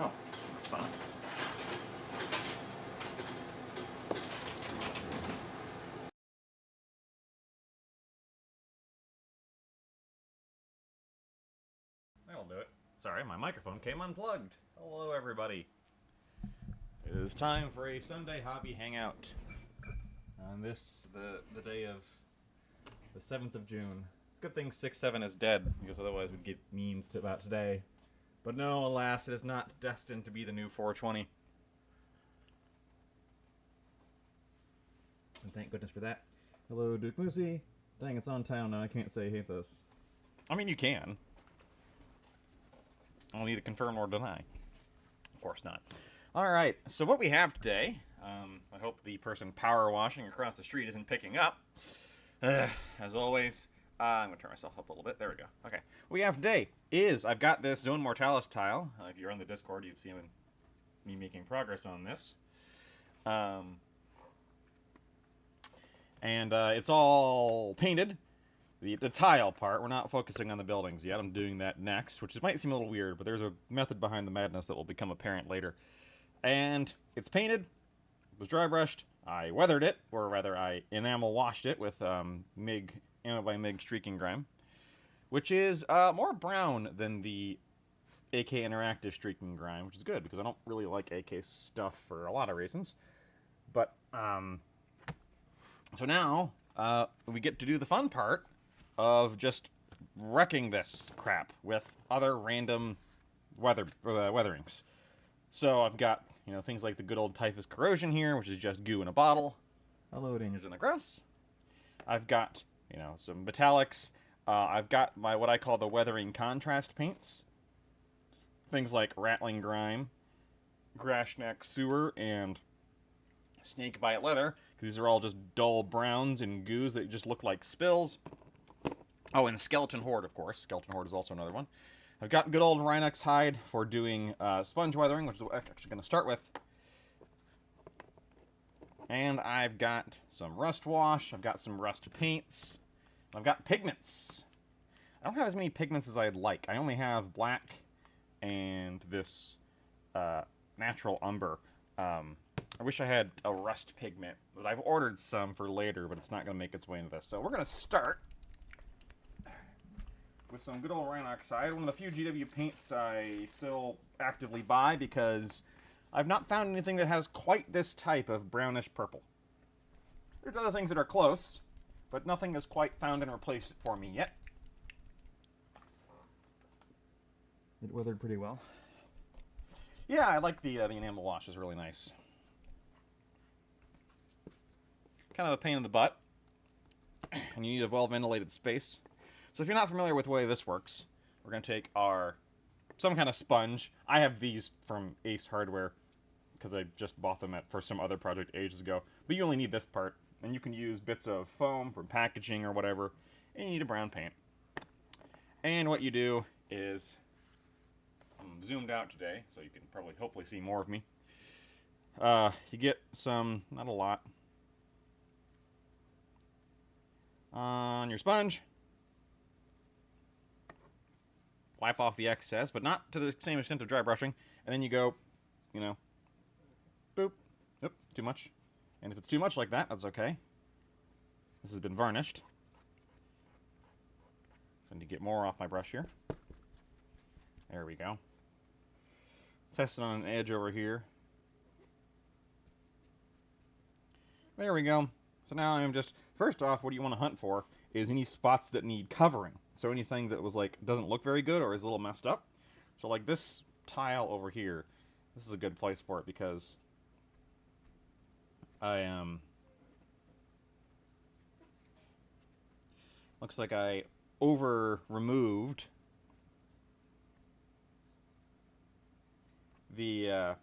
Oh, that's fine. That'll do it. Sorry, my microphone came unplugged. Hello, everybody. It is time for a Sunday hobby hangout. On this, the day of the 7th of June. It's a good thing 6-7 is dead, because otherwise we'd get memes about today. But no, alas, it is not destined to be the new 420. And thank goodness for that. Hello, Duke Moosey. Dang, it's on town now. I can't say he hates us. I mean, you can. I'll need to confirm or deny. Of course not. Alright, so what we have today, I hope the person power washing across the street isn't picking up. As always, I'm going to turn myself up a little bit. There we go. Okay. What we have today is, I've got this Zone Mortalis tile. If you're on the Discord, you've seen me making progress on this. And it's all painted. The tile part, we're not focusing on the buildings yet. I'm doing that next, which might seem a little weird, but there's a method behind the madness that will become apparent later. And it's painted, it was dry brushed, I weathered it, or rather I enamel washed it with MIG, Ammo by MIG streaking grime, which is more brown than the AK Interactive streaking grime, which is good, because I don't really like AK stuff for a lot of reasons. But, so now, we get to do the fun part of just wrecking this crap with other random weatherings. So I've got, things like the good old typhus corrosion here, which is just goo in a bottle. Hello, dangers in the grass. I've got, some metallics. I've got what I call the weathering contrast paints. Things like rattling grime, grashneck sewer, and snake bite leather. These are all just dull browns and goos that just look like spills. Oh, and Skeleton Horde, of course. Skeleton Horde is also another one. I've got good old Rhinox hide for doing sponge weathering, which is what I'm actually going to start with. And I've got some rust wash. I've got some rust paints. I've got pigments. I don't have as many pigments as I'd like. I only have black and this natural umber. I wish I had a rust pigment, but I've ordered some for later, but it's not going to make its way into this. So we're going to start with some good old Rhinox hide. One of the few GW paints I still actively buy because I've not found anything that has quite this type of brownish purple. There's other things that are close, but nothing has quite found and replaced it for me yet. It weathered pretty well. Yeah, I like the enamel wash. It's really nice. Kind of a pain in the butt, and you need a well-ventilated space. So if you're not familiar with the way this works, we're going to take some kind of sponge. I have these from Ace Hardware, because I just bought them for some other project ages ago. But you only need this part, and you can use bits of foam for packaging or whatever, and you need a brown paint. And what you do is, I'm zoomed out today, so you can probably hopefully see more of me. You get some, not a lot, on your sponge. Wipe off the excess, but not to the same extent of dry brushing. And then you go, boop. Oop, too much. And if it's too much like that, that's okay. This has been varnished. So I need to get more off my brush here. There we go. Testing on an edge over here. There we go. So now I'm just, first off, what do you want to hunt for is any spots that need covering. So anything that was doesn't look very good or is a little messed up. So like this tile over here, this is a good place for it because looks like I over removed the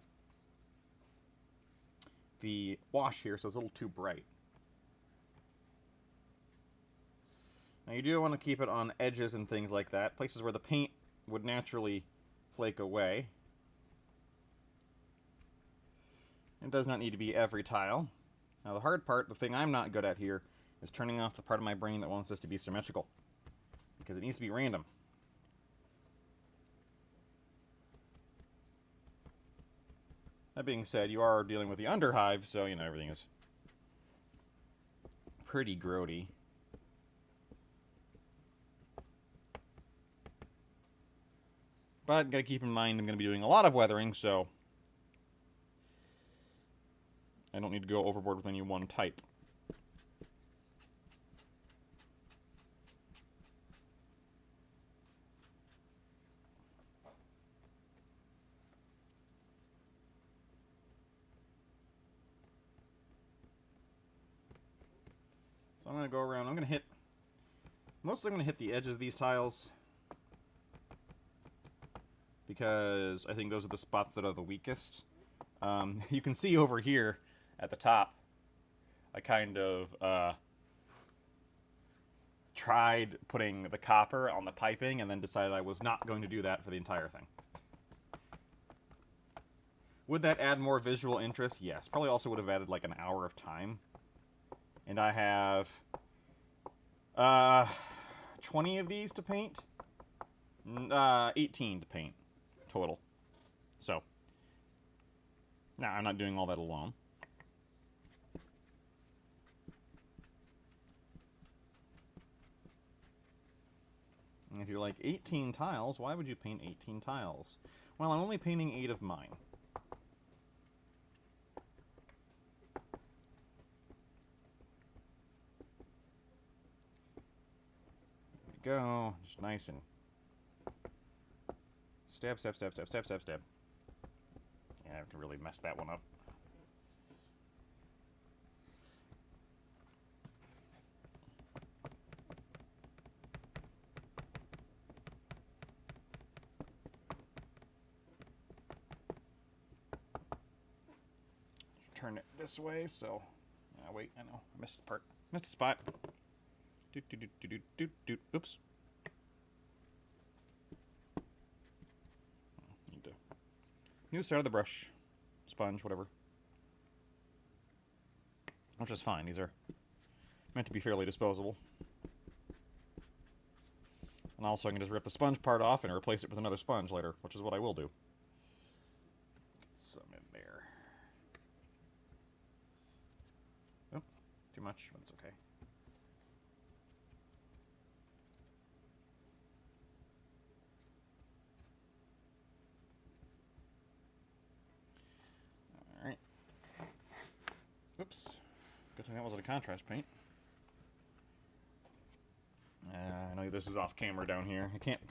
wash here, so it's a little too bright. Now you do want to keep it on edges and things like that, places where the paint would naturally flake away. It does not need to be every tile. Now the hard part, the thing I'm not good at here, is turning off the part of my brain that wants this to be symmetrical. Because it needs to be random. That being said, you are dealing with the Underhive, so, you know, everything is pretty grody. But gotta keep in mind I'm gonna be doing a lot of weathering, so I don't need to go overboard with any one type. So I'm gonna go around, mostly I'm gonna hit the edges of these tiles, because I think those are the spots that are the weakest. You can see over here at the top, I kind of tried putting the copper on the piping and then decided I was not going to do that for the entire thing. Would that add more visual interest? Yes. Probably also would have added like an hour of time. And I have 20 of these to paint. 18 to paint total. So, now I'm not doing all that alone. And if you're like, 18 tiles, why would you paint 18 tiles? Well, I'm only painting 8 of mine. There we go. Just nice and stab, stab, stab, stab, stab, stab, stab. Yeah, I can really mess that one up. Turn it this way, so... wait, I know. I missed the part. Missed the spot. Doot, doot, doot, doot, doot, doot. Oops. Need to... New start of the brush. Sponge, whatever. Which is fine. These are meant to be fairly disposable. And also I can just rip the sponge part off and replace it with another sponge later, which is what I will do. Get some in there. Oh, too much, but it's okay. Alright. Oops. Good thing that wasn't a contrast paint. I know this is off camera down here. I can't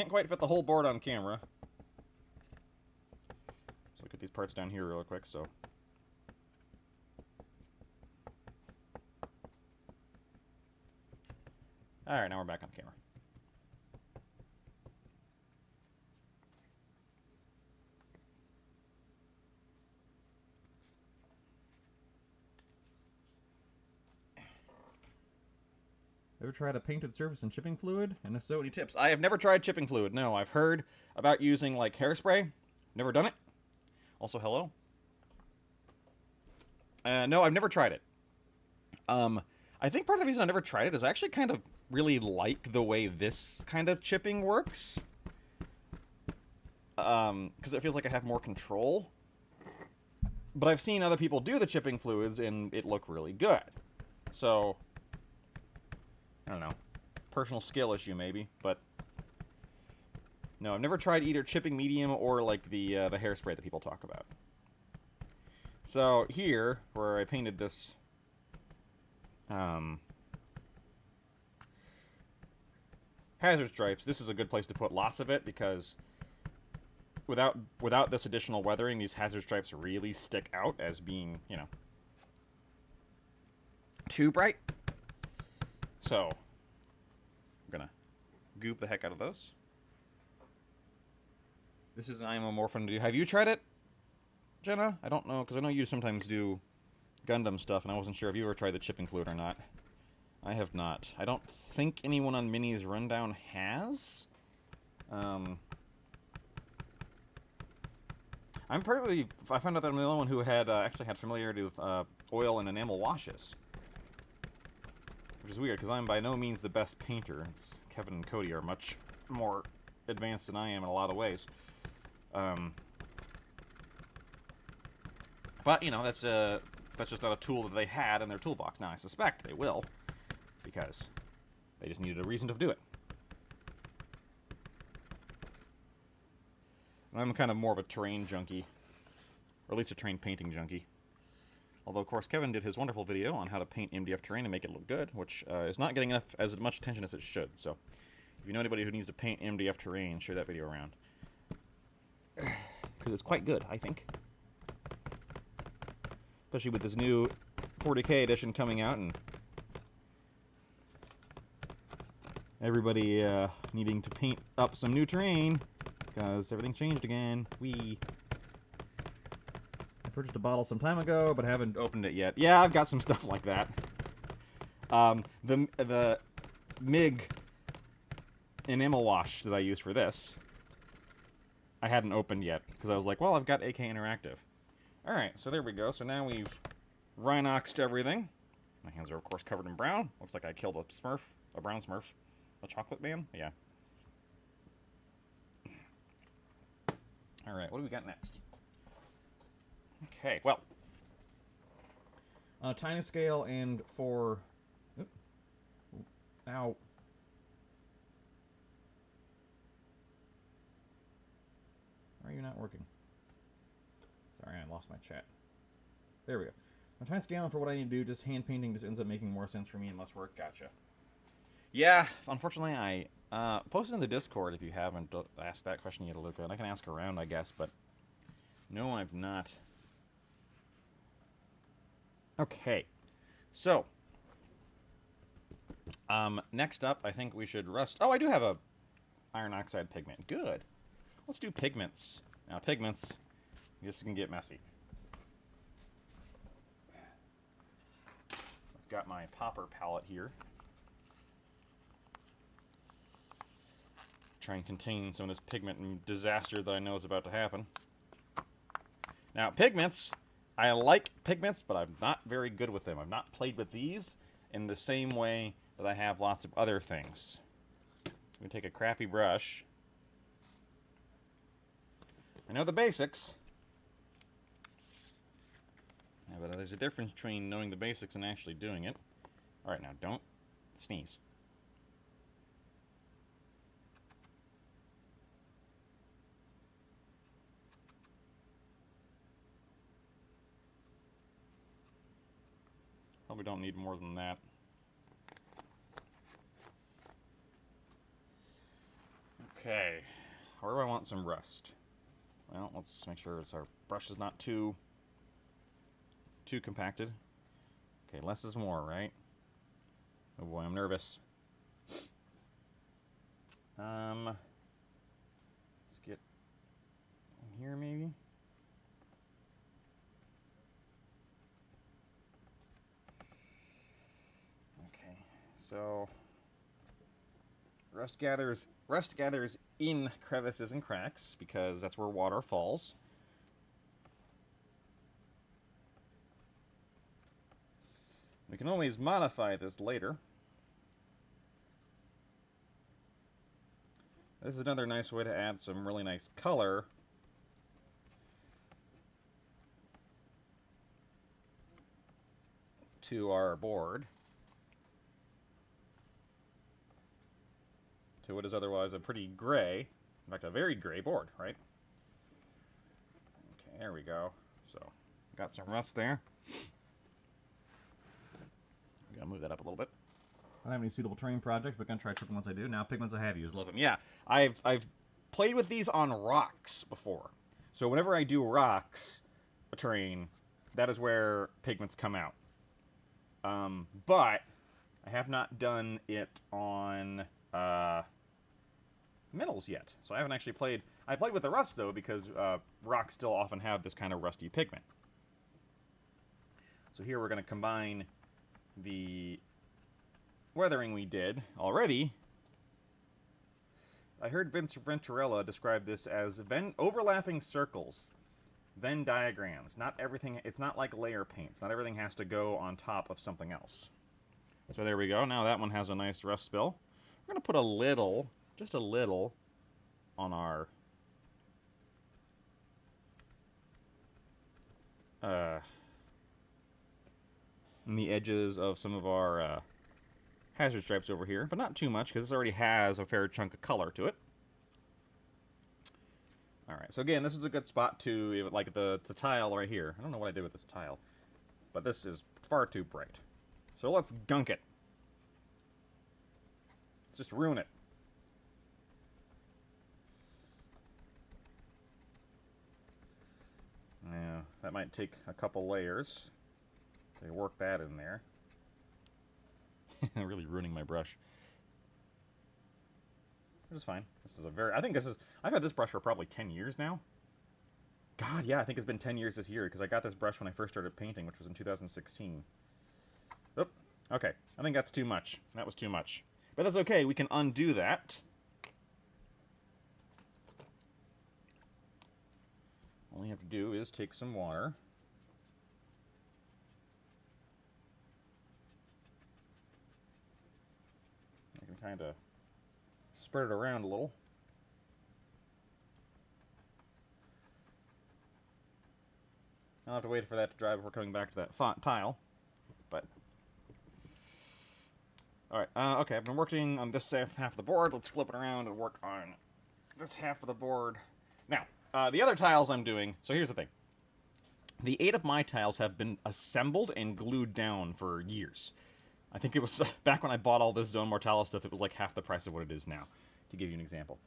quite fit the whole board on camera. Let's look at these parts down here real quick, so. Alright, now we're back on camera. Ever tried a painted surface in chipping fluid? And if so, any tips? I have never tried chipping fluid. No, I've heard about using like hairspray. Never done it. Also, hello. No, I've never tried it. I think part of the reason I never tried it is I actually kind of really like the way this kind of chipping works. Because it feels like I have more control. But I've seen other people do the chipping fluids and it look really good. So... I don't know. Personal skill issue, maybe, but... No, I've never tried either chipping medium or, like, the hairspray that people talk about. So, here, where I painted this... hazard stripes, this is a good place to put lots of it, because... Without this additional weathering, these hazard stripes really stick out as being, you know... too bright. So, I'm gonna goop the heck out of those. This is IMO Morphin. Have you tried it, Jenna? I don't know, because I know you sometimes do Gundam stuff, and I wasn't sure if you ever tried the chipping fluid or not. I have not. I don't think anyone on Mini's Rundown has. I found out that I'm the only one who had actually had familiarity with oil and enamel washes. Which is weird, because I'm by no means the best painter. Kevin and Cody are much more advanced than I am in a lot of ways. But, you know, that's just not a tool that they had in their toolbox. Now, I suspect they will, because they just needed a reason to do it. I'm kind of more of a terrain junkie, or at least a terrain painting junkie. Although, of course, Kevin did his wonderful video on how to paint MDF terrain and make it look good, which is not getting as much attention as it should. So, if you know anybody who needs to paint MDF terrain, share that video around. Because it's quite good, I think. Especially with this new 40K edition coming out, and everybody needing to paint up some new terrain, because everything changed again. I purchased a bottle some time ago, but haven't opened it yet. Yeah, I've got some stuff like that. The MIG enamel wash that I used for this, I hadn't opened yet, because I was like, well, I've got AK Interactive. Alright, so there we go. So now we've Rhinoxed everything. My hands are, of course, covered in brown. Looks like I killed a Smurf, a brown Smurf. A chocolate man? Yeah. Alright, what do we got next? Okay, well, on a tiny scale and for... Ow. Why are you not working? Sorry, I lost my chat. There we go. On a tiny scale and for what I need to do, just hand painting just ends up making more sense for me and less work. Gotcha. Yeah, unfortunately, I posted in the Discord if you haven't asked that question yet, Luca. And I can ask around, I guess, but no, I've not. Okay, so next up, I think we should rust. Oh, I do have a iron oxide pigment. Good. Let's do pigments. Now, pigments, this can get messy. I've got my popper palette here. Try and contain some of this pigment disaster that I know is about to happen. Now, pigments, I like pigments, but I'm not very good with them. I've not played with these in the same way that I have lots of other things. I'm going to take a crappy brush. I know the basics. Yeah, but there's a difference between knowing the basics and actually doing it. Alright, now don't sneeze. Probably don't need more than that. Okay, where do I want some rust? Well, let's make sure our brush is not too compacted. Okay, less is more, right? Oh boy, I'm nervous. Let's get in here maybe. Okay, so rust gathers in crevices and cracks because that's where water falls. We can always modify this later. This is another nice way to add some really nice color to our board. To what is otherwise a pretty gray, in fact a very gray board, right? Okay, there we go. So, got some rust there. I'm gonna move that up a little bit. I don't have any suitable terrain projects, but gonna try tripping once I do. Now pigments I have used, love them. Yeah, I've played with these on rocks before. So whenever I do rocks, a terrain, that is where pigments come out. But I have not done it on metals yet. So I haven't actually played. I played with the rust though because rocks still often have this kind of rusty pigment. So here we're gonna combine the weathering we did already. I heard Vince Venturella describe this as overlapping circles, Venn diagrams. Not everything, it's not like layer paints. Not everything has to go on top of something else. So there we go. Now that one has a nice rust spill. We're going to put a little, just a little, on our and the edges of some of our hazard stripes over here, but not too much because this already has a fair chunk of color to it. Alright, so again, this is a good spot to, like the tile right here. I don't know what I did with this tile, but this is far too bright. So let's gunk it. Let's just ruin it. Yeah, that might take a couple layers to work that in there. Really ruining my brush. Which is fine. This is a very... I think this is... I've had this brush for probably 10 years now. God, yeah, I think it's been 10 years this year, because I got this brush when I first started painting, which was in 2016. Oop. Okay, I think that's too much. That was too much. But that's okay, we can undo that. All you have to do is take some water. I can kind of spread it around a little. I'll have to wait for that to dry before coming back to that font tile. But alright, okay, I've been working on this half of the board. Let's flip it around and work on this half of the board. Now, the other tiles I'm doing, so here's the thing. The 8 of my tiles have been assembled and glued down for years. I think it was back when I bought all this Zone Mortalis stuff, it was like half the price of what it is now, to give you an example.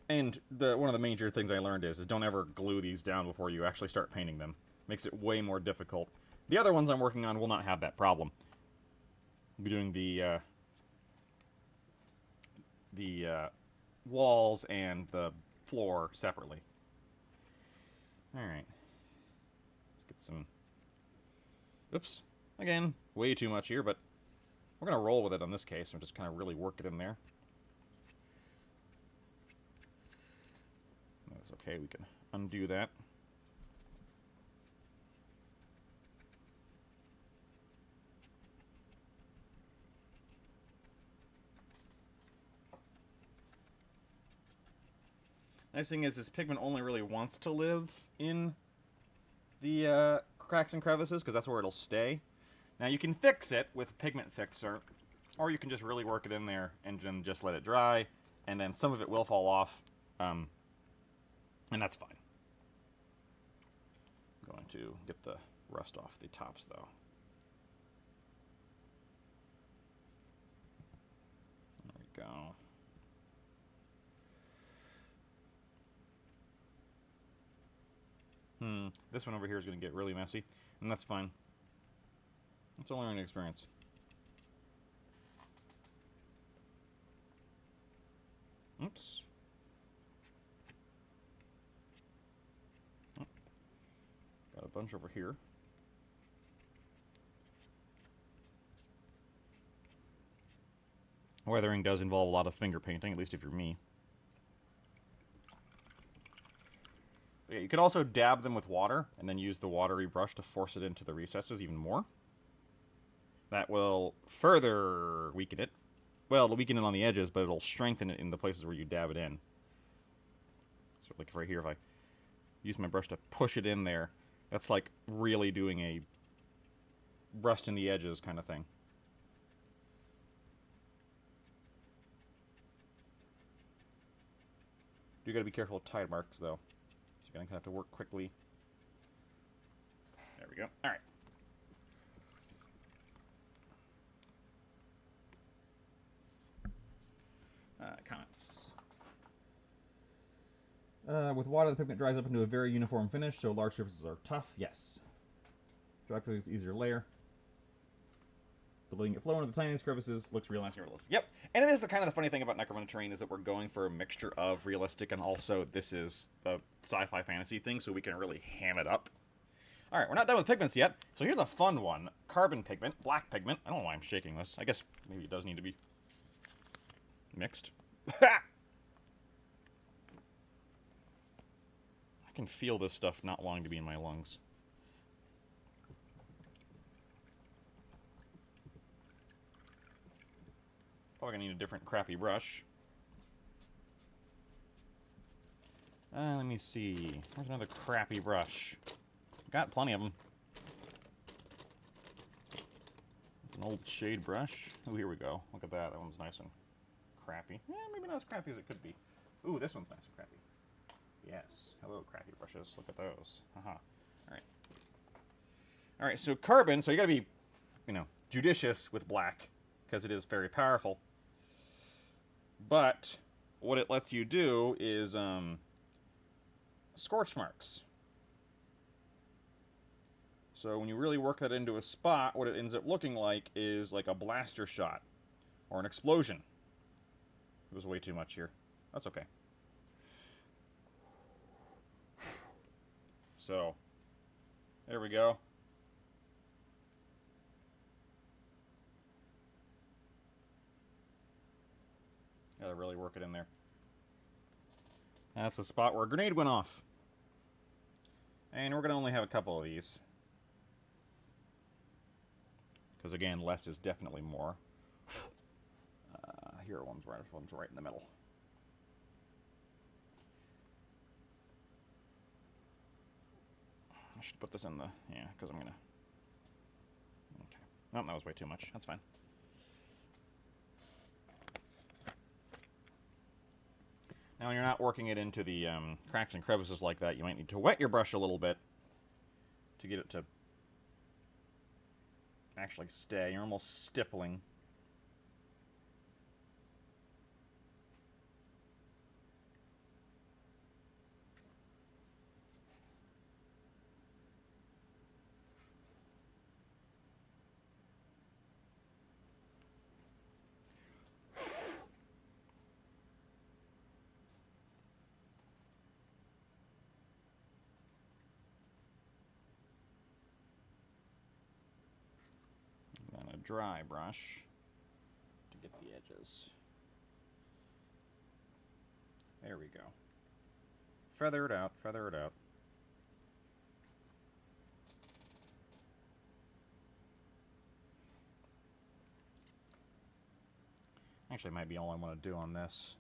And one of the major things I learned is don't ever glue these down before you actually start painting them. Makes it way more difficult. The other ones I'm working on will not have that problem. I'll be doing the walls and the floor separately. Alright. Let's get some... Oops. Again, way too much here, but we're going to roll with it on this case and just kind of really work it in there. That's okay, we can undo that. Nice thing is this pigment only really wants to live in the cracks and crevices, because that's where it'll stay. Now you can fix it with Pigment Fixer, or you can just really work it in there and then just let it dry, and then some of it will fall off, and that's fine. I'm going to get the rust off the tops, though. There we go. This one over here is going to get really messy, and that's fine. It's a learning experience. Oops. Oh. Got a bunch over here. Weathering does involve a lot of finger painting, at least if you're me. Yeah, you could also dab them with water, and then use the watery brush to force it into the recesses even more. That will further weaken it. Well, it'll weaken it on the edges, but it'll strengthen it in the places where you dab it in. So like right here, if I use my brush to push it in there, that's like really doing a rust in the edges kind of thing. You gotta be careful of tide marks, though. So you're gonna have to work quickly. There we go. All right. Comments. With water, the pigment dries up into a very uniform finish, so large surfaces are tough. Yes. Dry pigment is easier to layer. But letting it flow into the tiniest crevices looks real nice and realistic. Yep. And it is the kind of the funny thing about Necromunda Terrain is that we're going for a mixture of realistic and also this is a sci-fi fantasy thing, so we can really ham it up. Alright, we're not done with pigments yet. So here's a fun one. Carbon pigment, black pigment. I don't know why I'm shaking this. I guess maybe it does need to be mixed. I can feel this stuff not wanting to be in my lungs. Probably gonna need a different crappy brush. Let me see. Where's another crappy brush? Got plenty of them. An old shade brush. Oh, here we go. Look at that. That one's nice and crappy. Maybe not as crappy as it could be. Ooh, this one's nice and crappy. Yes. Hello, crappy brushes. Look at those. Haha. Alright. Alright, so carbon, so you gotta be, you know, judicious with black, because it is very powerful. But what it lets you do is scorch marks. So when you really work that into a spot, what it ends up looking like is like a blaster shot or an explosion. It was way too much here. That's okay. So there we go. Gotta really work it in there. That's the spot where a grenade went off. And we're gonna only have a couple of these. Because again, less is definitely more. Here, one's right in the middle. I should put this in the, yeah, because I'm gonna, okay. Oh, that was way too much. That's fine. Now, when you're not working it into the cracks and crevices like that, you might need to wet your brush a little bit to get it to actually stay. You're almost stippling. Dry brush to get the edges. There we go. Feather it out, feather it out. Actually, might be all I want to do on this.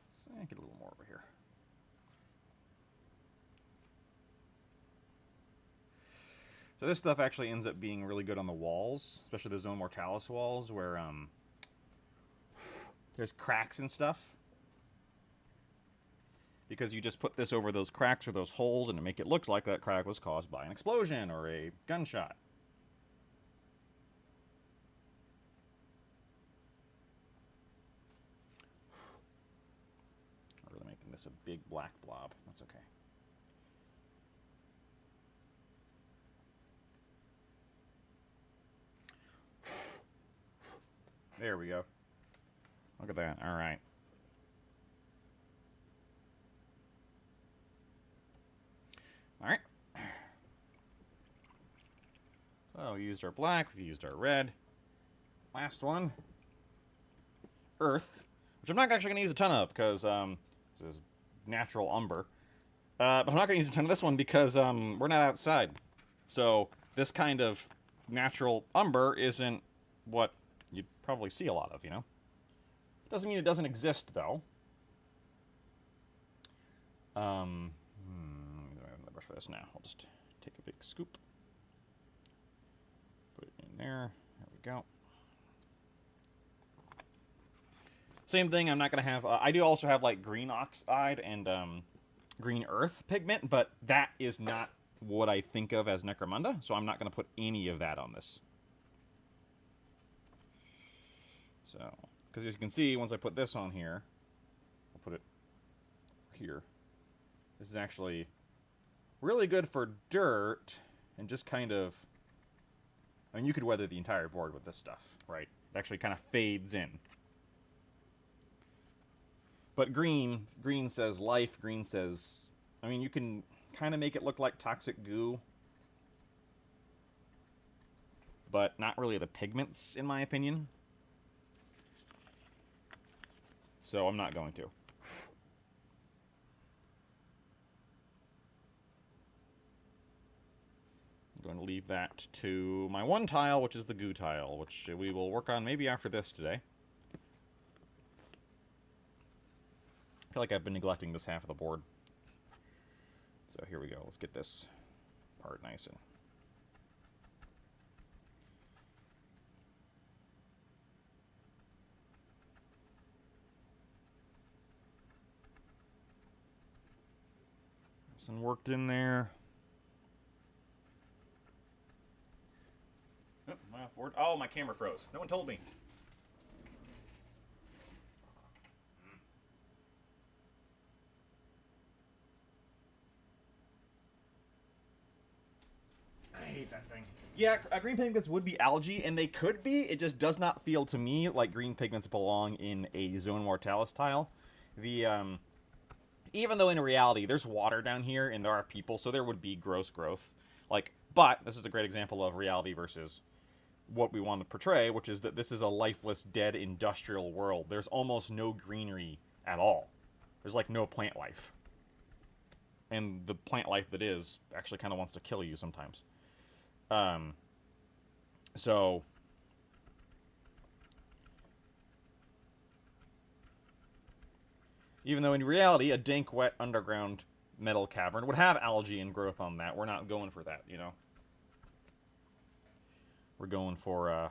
Let's get a little more over here. So this stuff actually ends up being really good on the walls, especially the Zone Mortalis walls, where there's cracks and stuff. Because you just put this over those cracks or those holes, and to make it look like that crack was caused by an explosion or a gunshot. I'm really making this a big black blob. That's okay. There we go. Look at that. All right. All right. So we used our black, we used our red. Last one. Earth, which I'm not actually going to use a ton of because this is natural umber. But I'm not going to use a ton of this one because we're not outside. So this kind of natural umber isn't what you'd probably see a lot of, you know? Doesn't mean it doesn't exist, though. Let me brush for this now. I'll just take a big scoop. Put it in there. There we go. Same thing, I'm not going to have... I do also have, like, green oxide and green earth pigment, but that is not what I think of as Necromunda, so I'm not going to put any of that on this. So, because as you can see, once I put this on here, I'll put it here. This is actually really good for dirt and just kind of... I mean, you could weather the entire board with this stuff, right? It actually kind of fades in. But green says life, green says... I mean, you can kind of make it look like toxic goo. But not really the pigments, in my opinion. So I'm not going to. I'm going to leave that to my one tile, which is the goo tile, which we will work on maybe after this today. I feel like I've been neglecting this half of the board. So here we go. Let's get this part nice and... Some worked in there. Oh, am I off board? Oh, my camera froze. No one told me. I hate that thing. Yeah, green pigments would be algae, and they could be. It just does not feel to me like green pigments belong in a Zone Mortalis tile. Even though in reality there's water down here and there are people, so there would be gross growth. But this is a great example of reality versus what we want to portray, which is that this is a lifeless, dead industrial world. There's almost no greenery at all. There's like no plant life. And the plant life that is actually kind of wants to kill you sometimes. So even though in reality a dank, wet underground metal cavern would have algae and growth on that, we're not going for that, you know. We're going for again,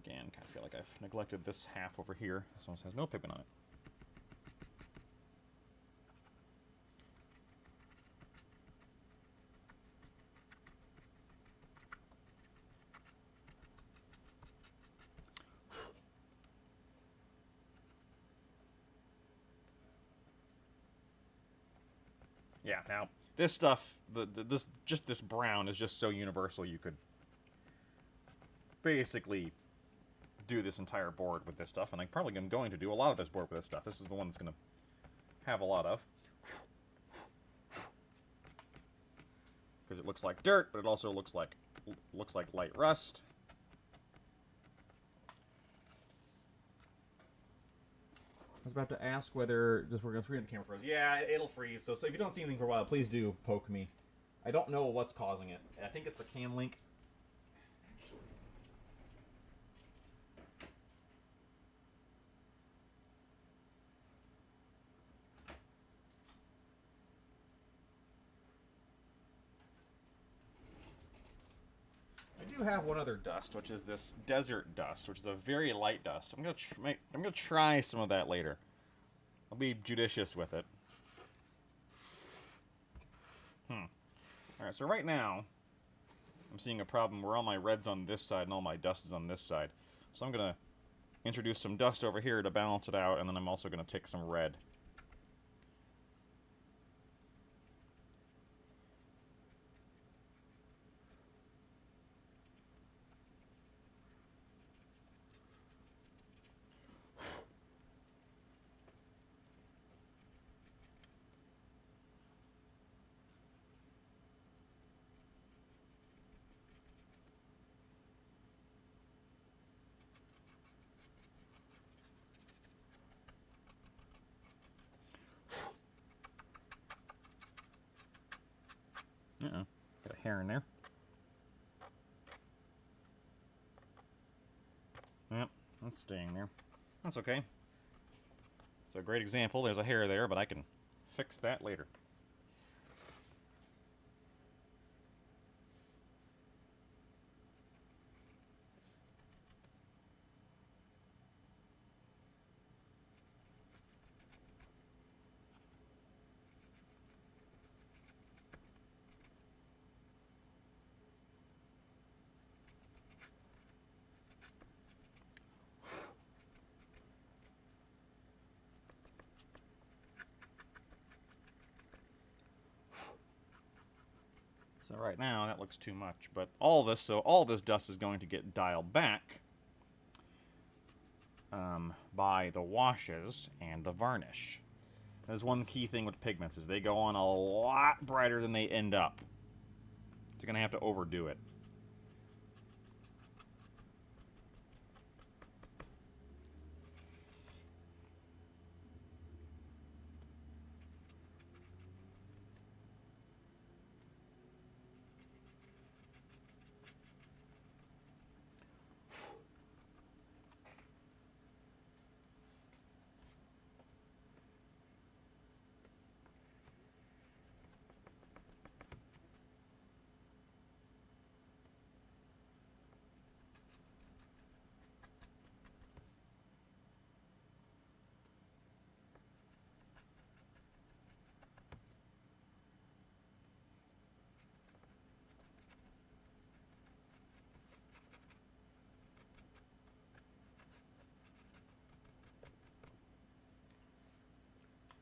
kind of feel like I've neglected this half over here. This one has no pigment on it. Yeah, now this stuff, this brown is just so universal. You could basically do this entire board with this stuff, and I'm probably going to do a lot of this board with this stuff. This is the one that's going to have a lot of, because it looks like dirt, but it also looks like light rust. I was about to ask whether just we're going to freeze the camera froze. Yeah, it'll freeze. So if you don't see anything for a while, please do poke me. I don't know what's causing it. I think it's the cam link. I do have one other dust, which is this desert dust, which is a very light dust. I'm gonna try some of that later. I'll be judicious with it. Alright, so right now, I'm seeing a problem where all my red's on this side and all my dust is on this side. So I'm gonna introduce some dust over here to balance it out, and then I'm also gonna take some red. Uh-oh. Got a hair in there. Yep, that's staying there. That's okay. It's a great example. There's a hair there, but I can fix that later. So right now, that looks too much. But all this dust is going to get dialed back by the washes and the varnish. There's one key thing with pigments, is they go on a lot brighter than they end up. So you're going to have to overdo it.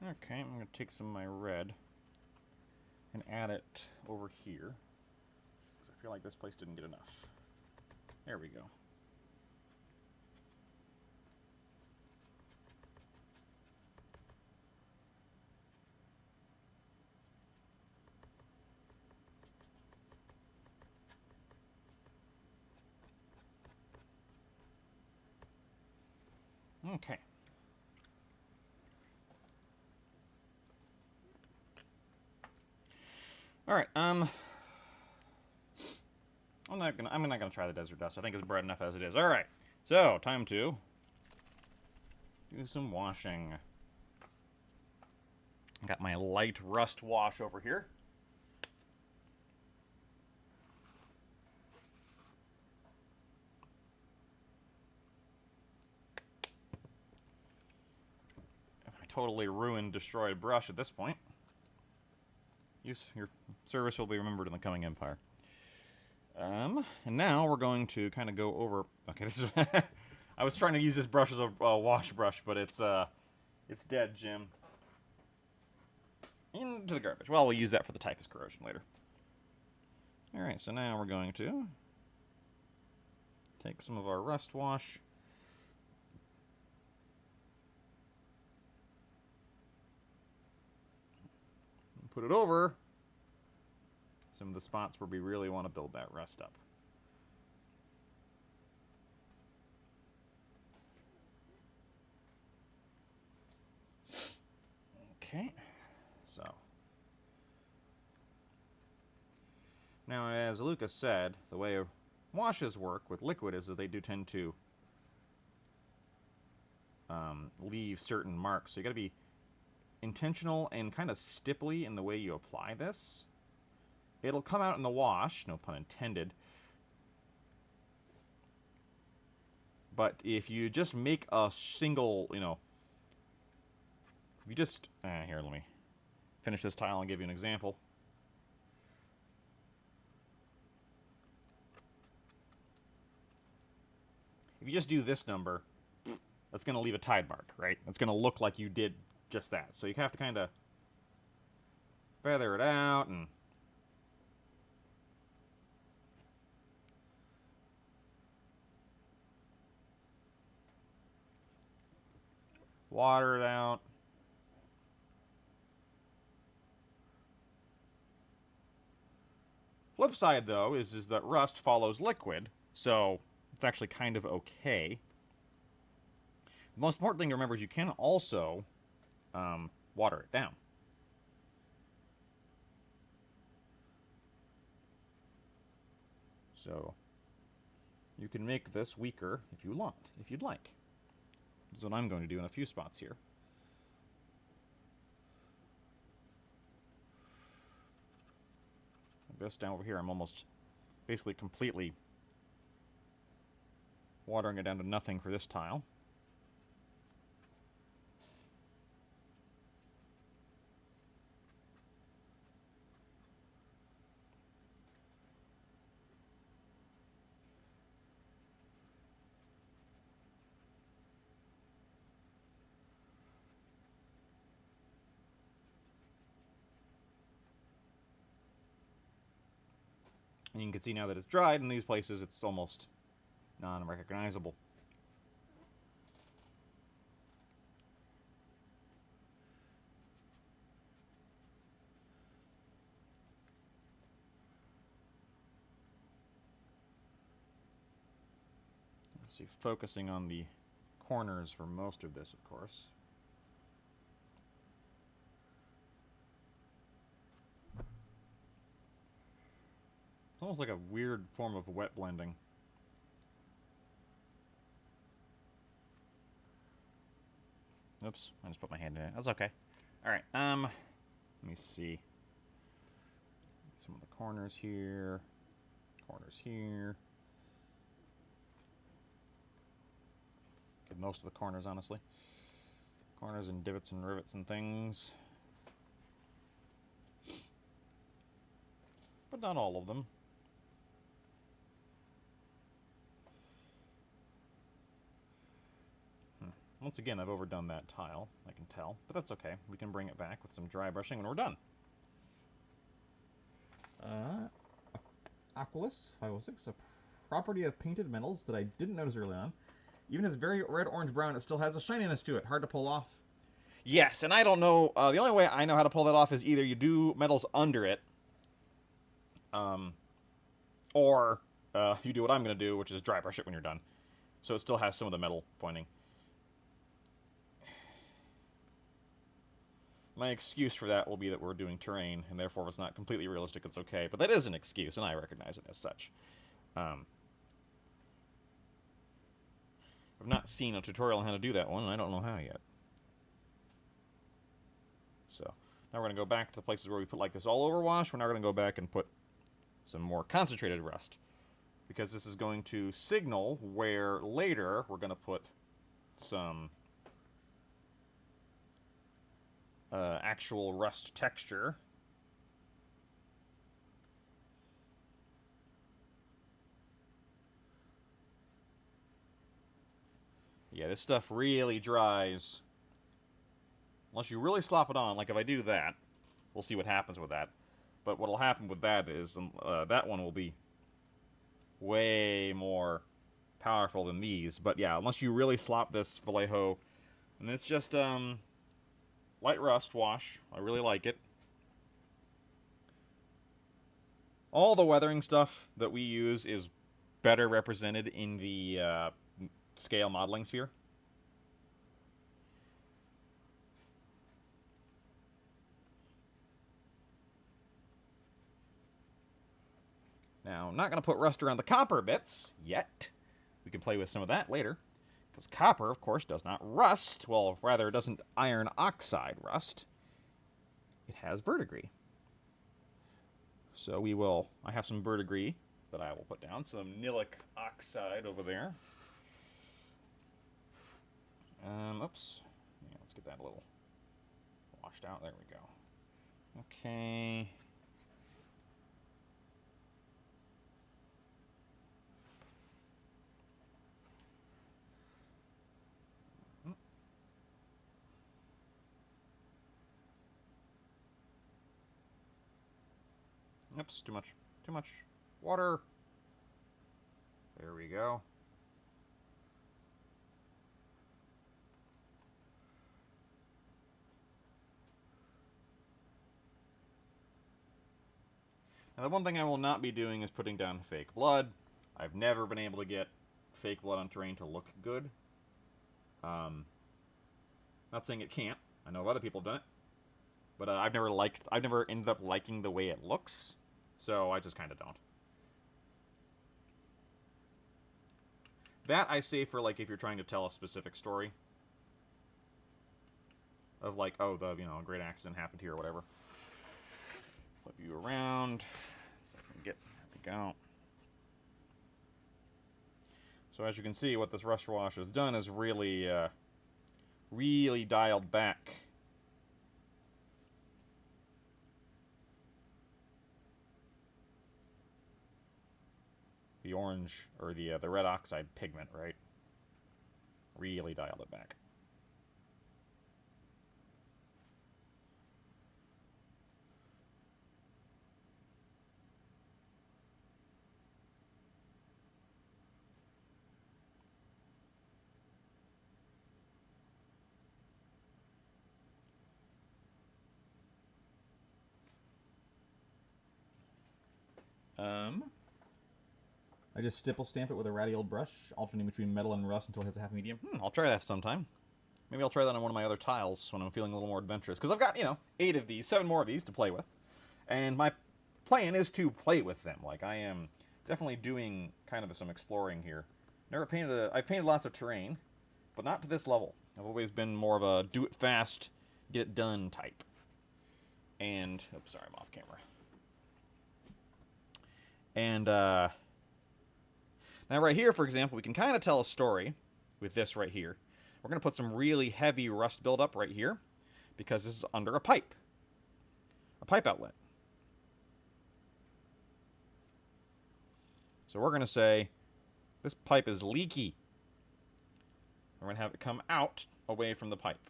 Okay, I'm going to take some of my red and add it over here. Because I feel like this place didn't get enough. There we go. Okay. All right. I'm not gonna try the desert dust. I think it's bright enough as it is. All right. So time to do some washing. Got my light rust wash over here. I totally ruined, destroyed brush at this point. Your service will be remembered in the coming empire. And now we're going to kind of go over. Okay, this is. I was trying to use this brush as a wash brush, but it's dead, Jim. Into the garbage. Well, we'll use that for the typhus corrosion later. All right, so now we're going to take some of our rust wash. Put it over some of the spots where we really want to build that rust up. Okay, so now, as Lucas said, the way washes work with liquid is that they do tend to leave certain marks. So you got to be intentional and kind of stipply in the way you apply this. It'll come out in the wash, no pun intended. But if you just make a single, if you just, here, let me finish this tile and give you an example. If you just do this number, that's going to leave a tide mark, right? It's going to look like you did just that. So you have to kind of feather it out and water it out. Flip side, though, is that rust follows liquid, so it's actually kind of okay. The most important thing to remember is you can also water it down. So you can make this weaker if you want, if you'd like. This is what I'm going to do in a few spots here. This down over here, I'm almost basically completely watering it down to nothing for this tile. And you can see now that it's dried, in these places it's almost non-recognizable. Let's see, focusing on the corners for most of this, of course. It's almost like a weird form of wet blending. Oops, I just put my hand in it. That's okay. Alright, let me see. Some of the corners here. Corners here. Get most of the corners, honestly. Corners and divots and rivets and things. But not all of them. Once again, I've overdone that tile, I can tell, but that's okay. We can bring it back with some dry brushing when we're done. Aquilus 506, a property of painted metals that I didn't notice early on. Even as very red, orange, brown, it still has a shininess to it. Hard to pull off. Yes, and I don't know. The only way I know how to pull that off is either you do metals under it, or you do what I'm going to do, which is dry brush it when you're done. So it still has some of the metal pointing. My excuse for that will be that we're doing terrain, and therefore if it's not completely realistic, it's okay. But that is an excuse, and I recognize it as such. I've not seen a tutorial on how to do that one, and I don't know how yet. So now we're going to go back to the places where we put like this all over wash. We're now going to go back and put some more concentrated rust, because this is going to signal where later we're going to put some actual rust texture. Yeah, this stuff really dries. Unless you really slop it on, like if I do that, we'll see what happens with that. But what'll happen with that is that one will be way more powerful than these. But yeah, unless you really slop this Vallejo, and it's just light rust wash. I really like it. All the weathering stuff that we use is better represented in the scale modeling sphere. Now, I'm not going to put rust around the copper bits yet. We can play with some of that later. Because copper, of course, does not rust. Well, rather, it doesn't iron oxide rust. It has verdigris. So we will... I have some verdigris that I will put down. Some nilic oxide over there. Oops. Yeah, let's get that a little washed out. There we go. Okay... Oops, too much water. There we go. Now, the one thing I will not be doing is putting down fake blood. I've never been able to get fake blood on terrain to look good. Not saying it can't. I know other people have done it. But I've never ended up liking the way it looks. So I just kind of don't. That I say for like if you're trying to tell a specific story. Of like, oh, a great accident happened here or whatever. Flip you around. So I can get, there we go. So as you can see, what this rust wash has done is really, really dialed back the orange, or the red oxide pigment, right? Really dialed it back. I just stipple stamp it with a ratty old brush, alternating between metal and rust until it hits a half medium. I'll try that sometime. Maybe I'll try that on one of my other tiles when I'm feeling a little more adventurous. Because I've got, 8 of these, 7 more of these to play with. And my plan is to play with them. Like, I am definitely doing kind of some exploring here. I've painted lots of terrain, but not to this level. I've always been more of a do it fast, get it done type. And, oops, sorry, I'm off camera. And, now right here, for example, we can kind of tell a story with this right here. We're going to put some really heavy rust buildup right here because this is under a pipe outlet. So we're going to say this pipe is leaky. We're going to have it come out away from the pipe.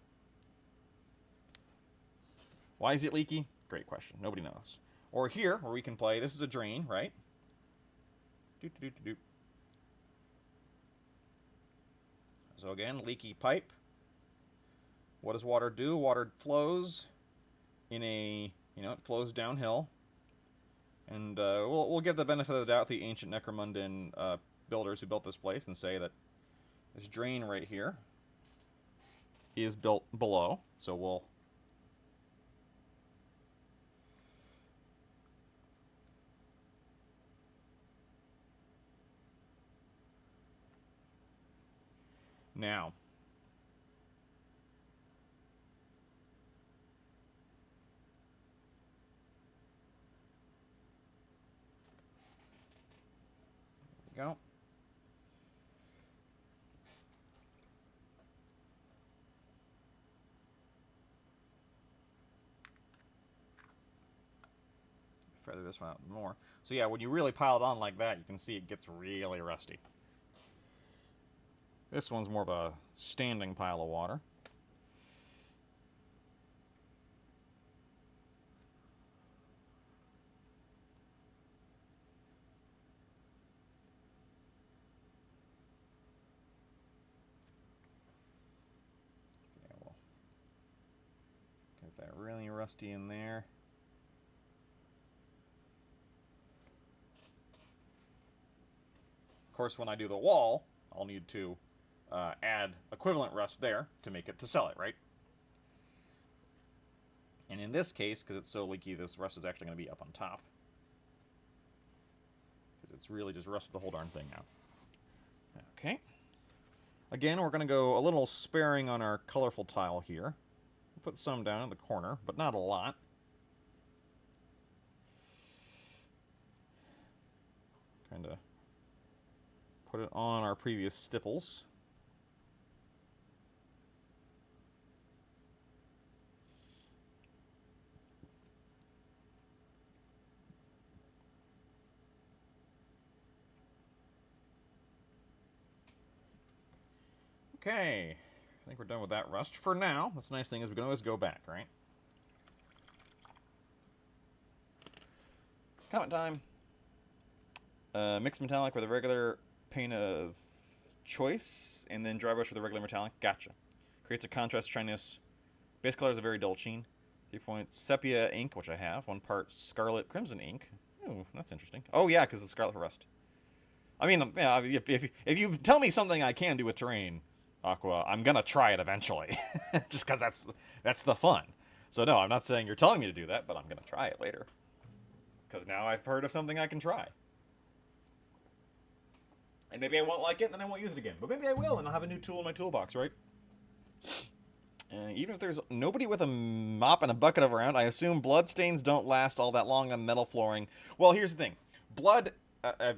Why is it leaky? Great question. Nobody knows. Or here, where we can play, this is a drain, right? Doot. So again, leaky pipe. What does water do? Water flows in a, it flows downhill. And we'll give the benefit of the doubt to the ancient Necromundan builders who built this place and say that this drain right here is built below. So we'll... Now... go. Feather this one out more. So yeah, when you really pile it on like that, you can see it gets really rusty. This one's more of a standing pile of water. That really rusty in there. Of course, when I do the wall, I'll need to add equivalent rust there to make it to sell it, right? And in this case, because it's so leaky, this rust is actually going to be up on top. Because it's really just rusted the whole darn thing now. Okay. Again, we're going to go a little sparing on our colorful tile here. Put some down in the corner, but not a lot. Kind of put it on our previous stipples. Okay. I think we're done with that rust for now. That's the nice thing is we can always go back, right? Comment time. Mixed metallic with a regular paint of choice, and then dry brush with a regular metallic. Gotcha. Creates a contrast shininess. Base color is a very dull sheen. 3 points sepia ink, which I have. 1 part scarlet crimson ink. Ooh, that's interesting. Oh yeah, because it's scarlet for rust. I mean, yeah, if you tell me something I can do with terrain, Aqua, I'm gonna try it eventually, just because that's the fun. So no, I'm not saying you're telling me to do that, but I'm gonna try it later, because now I've heard of something I can try. And maybe I won't like it, and then I won't use it again. But maybe I will, and I'll have a new tool in my toolbox, right? Even if there's nobody with a mop and a bucket around, I assume blood stains don't last all that long on metal flooring. Well, here's the thing: blood,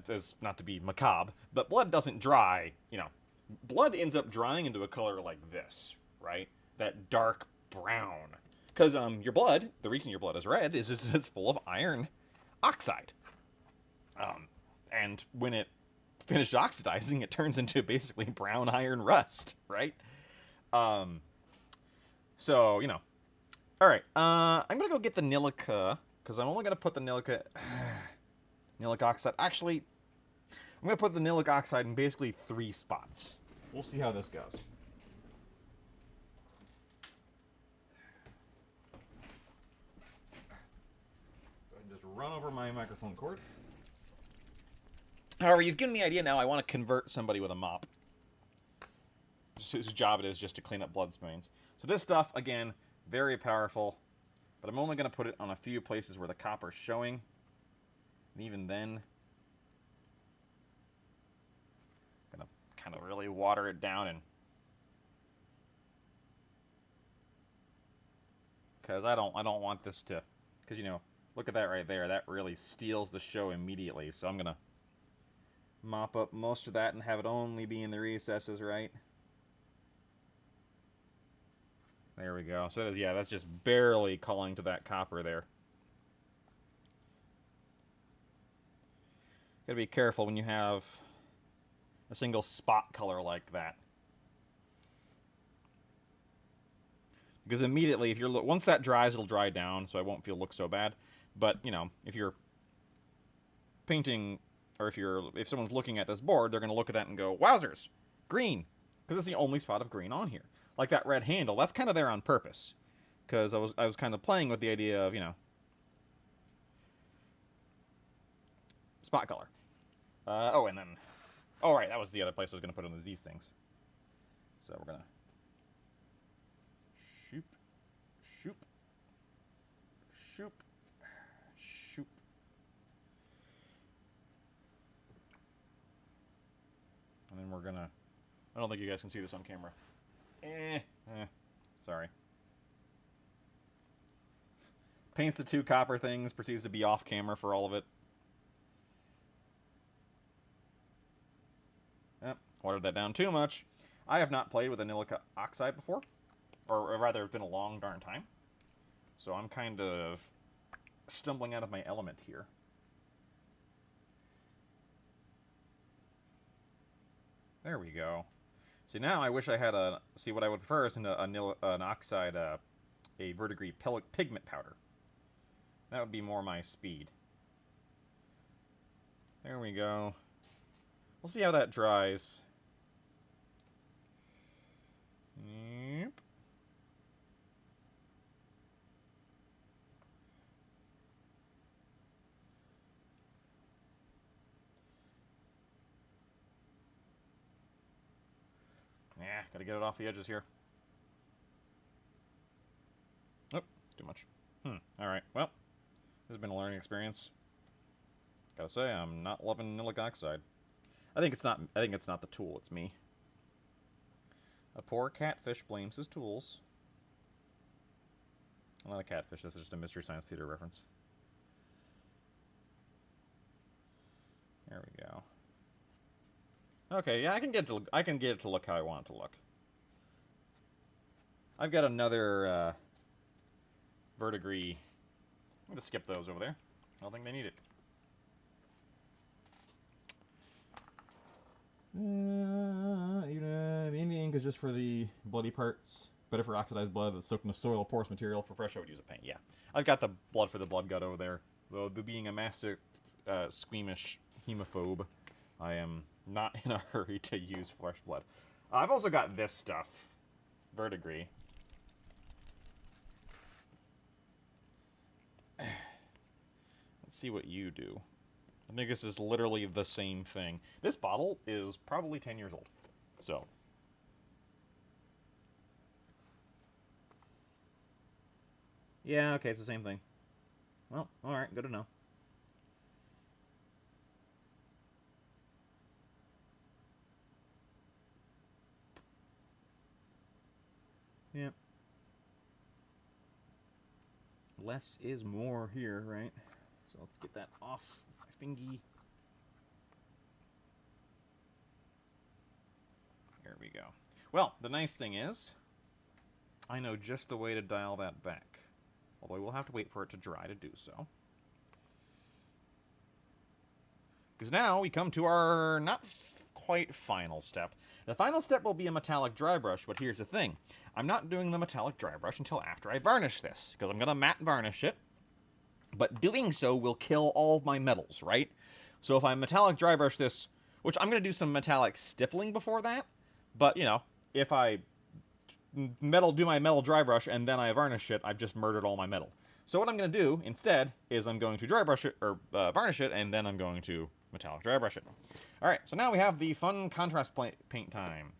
is not to be macabre, but blood doesn't dry, blood ends up drying into a color like this, right? That dark brown. Because your blood, the reason your blood is red is it's full of iron oxide. And when it finishes oxidizing, it turns into basically brown iron rust, right? So, Alright, I'm going to go get the Nilica, because I'm only going to put the Nilica... Nilic oxide. Actually, I'm going to put the Nilic oxide in basically 3 spots. We'll see how this goes. Go ahead and just run over my microphone cord. However, you've given me an idea now. I want to convert somebody with a mop. Whose job it is just to clean up blood stains. So this stuff, again, very powerful. But I'm only going to put it on a few places where the copper's showing. And even then, I'm going to kind of really water it down and... Because I don't want this to... Because, look at that right there. That really steals the show immediately. So I'm going to mop up most of that and have it only be in the recesses, right? There we go. So yeah, that's just barely culling to that copper there. Gotta be careful when you have a single spot color like that. Because immediately, if you're once that dries, it'll dry down, so I won't look so bad. But you know, if you're painting, or if someone's looking at this board, they're going to look at that and go, "Wowzers, green," because it's the only spot of green on here. Like that red handle, that's kind of there on purpose, because I was kind of playing with the idea of, you know, spot color. Oh, and then, oh right, that was the other place I was going to put in these things. So we're gonna shoop, shoop, shoop, shoop. And then we're gonna, I don't think you guys can see this on camera. Sorry. Paints the 2 copper things, proceeds to be off camera for all of it. Yep, watered that down too much. I have not played with anilic oxide before, or rather, it's been a long darn time. So I'm kind of stumbling out of my element here. There we go. See, now I wish I had see what I would prefer is an oxide, a verdigris pigment powder. That would be more my speed. There we go. We'll see how that dries. Yep. Yeah, gotta get it off the edges here. Oh, too much. Alright, well, this has been a learning experience. Gotta say, I'm not loving anilic oxide. I think it's not the tool, it's me. A poor catfish blames his tools. I'm not a catfish, this is just a Mystery Science Theater reference. There we go. Okay, yeah, I can get it to look how I want it to look. I've got another verdigris. I'm gonna skip those over there. I don't think they need it. The Indian ink is just for the bloody parts. Better for oxidized blood that's soaked in a soil or porous material. For fresh, I would use a paint. Yeah, I've got the blood for the blood gut over there. Though being a massive squeamish hemophobe, I am not in a hurry to use fresh blood. I've also got this stuff, verdigris. Let's see what you do. I think this is literally the same thing. This bottle is probably 10 years old. So. Yeah, okay, it's the same thing. Well, alright, good to know. Yep. Less is more here, right? So let's get that off my fingy. There we go. Well, the nice thing is, I know just the way to dial that back. Although we'll have to wait for it to dry to do so. Because now we come to our not quite final step. The final step will be a metallic dry brush, but here's the thing. I'm not doing the metallic dry brush until after I varnish this, because I'm going to matte varnish it. But doing so will kill all of my metals, right? So if I metallic dry brush this, which I'm going to do some metallic stippling before that, but, you know, if I do my metal dry brush and then I varnish it, I've just murdered all my metal. So what I'm going to do instead is I'm going to dry brush it, or varnish it, and then I'm going to metallic dry brush it. Alright, so now we have the fun contrast paint time.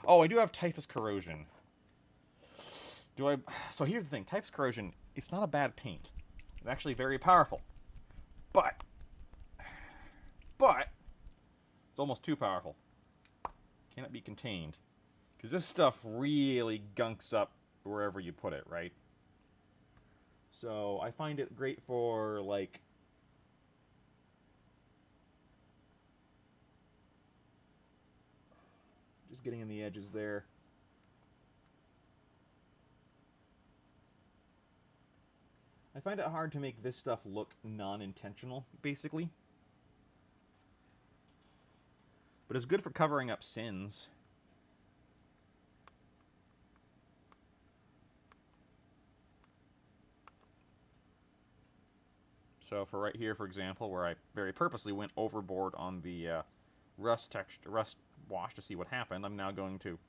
Oh, I do have typhus corrosion. So here's the thing, typhus corrosion, it's not a bad paint. It's actually very powerful. But it's almost too powerful. Cannot be contained. Because this stuff really gunks up wherever you put it, right? So I find it great for, like, just getting in the edges there. I find it hard to make this stuff look non-intentional, basically. But it's good for covering up sins. So for right here, for example, where I very purposely went overboard on the rust wash to see what happened, I'm now going to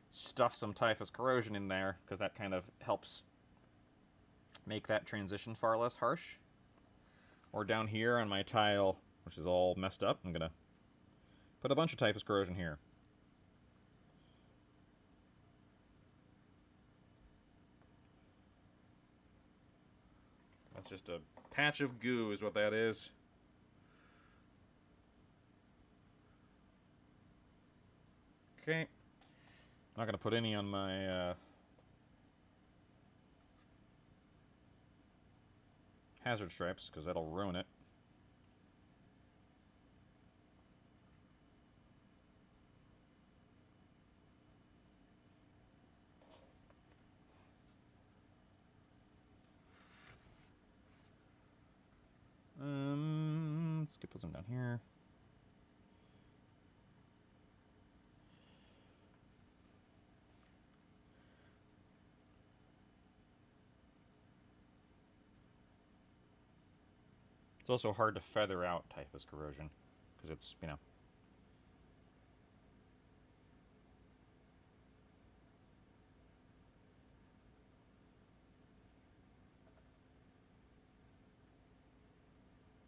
stuff some typhus corrosion in there, because that kind of helps make that transition far less harsh. Or down here on my tile, which is all messed up, I'm going to put a bunch of typhus corrosion here. That's just a patch of goo is what that is. Okay. I'm not going to put any on my hazard stripes, because that'll ruin it. Let's put some down here. It's also hard to feather out typhus corrosion, because it's, you know.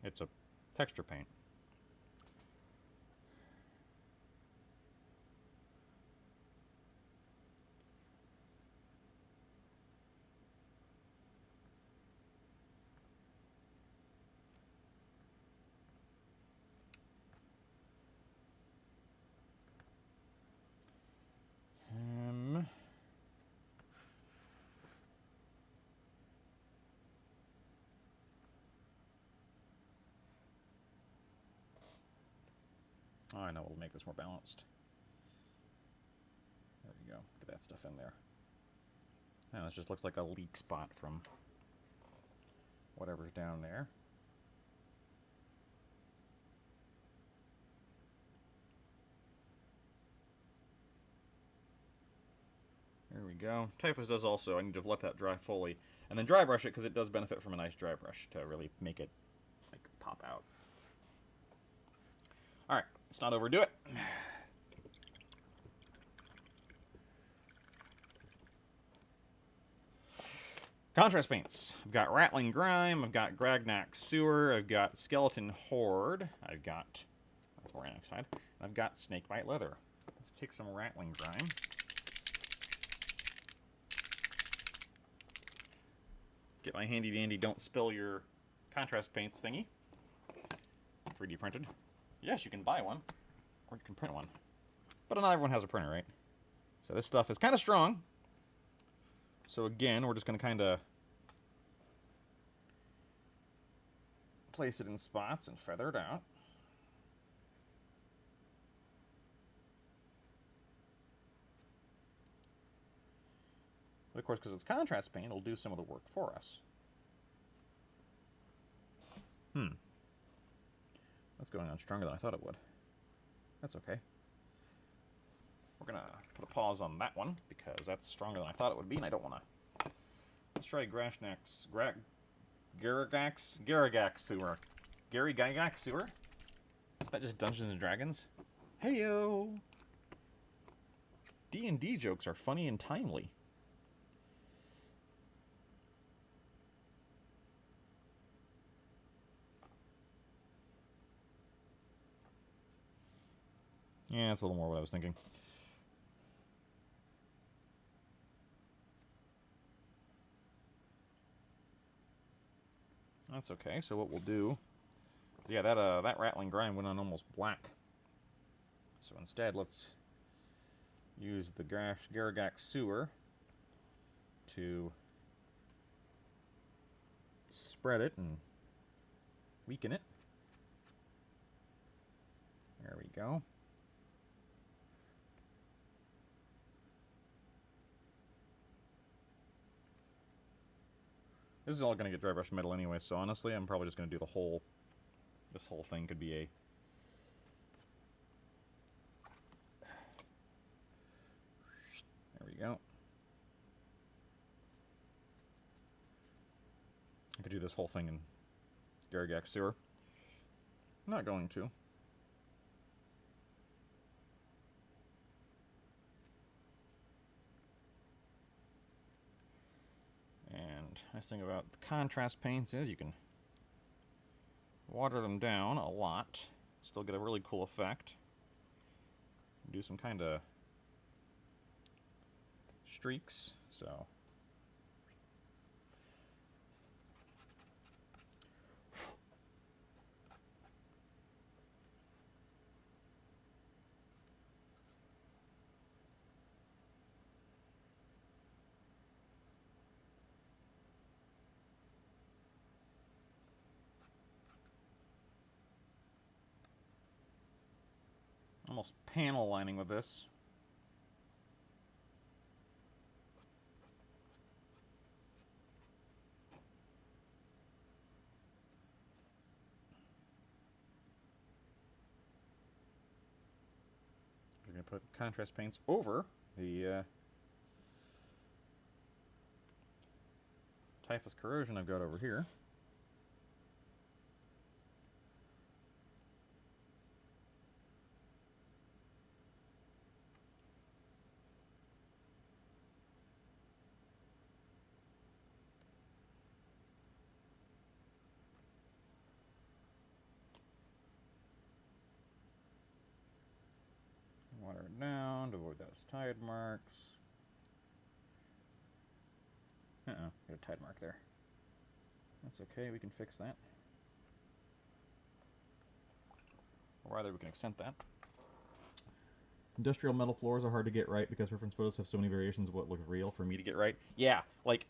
It's a texture paint. Oh, I know what'll make this more balanced. There we go. Get that stuff in there. Now this just looks like a leak spot from whatever's down there. There we go. Typhus does also, I need to let that dry fully. And then dry brush it, because it does benefit from a nice dry brush to really make it like pop out. Alright, let's not overdo it. Contrast paints. I've got Rattling Grime, I've got Gragnak Sewer, I've got Skeleton Horde, I've got, that's more oxide, I've got Snakebite Leather. Let's take some Rattling Grime. Get my handy dandy don't spill your contrast paints thingy. 3D printed. Yes, you can buy one, or you can print one. But not everyone has a printer, right? So this stuff is kind of strong. So again, we're just going to kind of place it in spots and feather it out. But of course, because it's contrast paint, it'll do some of the work for us. That's going on stronger than I thought it would. That's okay. We're going to put a pause on that one, because that's stronger than I thought it would be, and I don't want to. Let's try Grashnak's... Garagax Sewer. Gary Gygax Sewer? Is that just Dungeons & Dragons? Heyo! D&D jokes are funny and timely. Yeah, that's a little more what I was thinking. That's okay. So what we'll do is, yeah, that Rattling Grime went on almost black. So instead, let's use the Garagax Sewer to spread it and weaken it. There we go. This is all going to get dry brush metal anyway, so honestly, I'm probably just going to do the whole... This whole thing could be a... There we go. I could do this whole thing in Garagax sewer. I'm not going to. And nice thing about the contrast paints is you can water them down a lot, still get a really cool effect. Do some kind of streaks, so almost panel lining with this. We're going to put contrast paints over the typhus corrosion I've got over here. Water it down to avoid those tide marks. Got a tide mark there. That's okay, we can fix that. Or rather, we can accent that. Industrial metal floors are hard to get right because reference photos have so many variations of what looks real for me to get right. Yeah, like...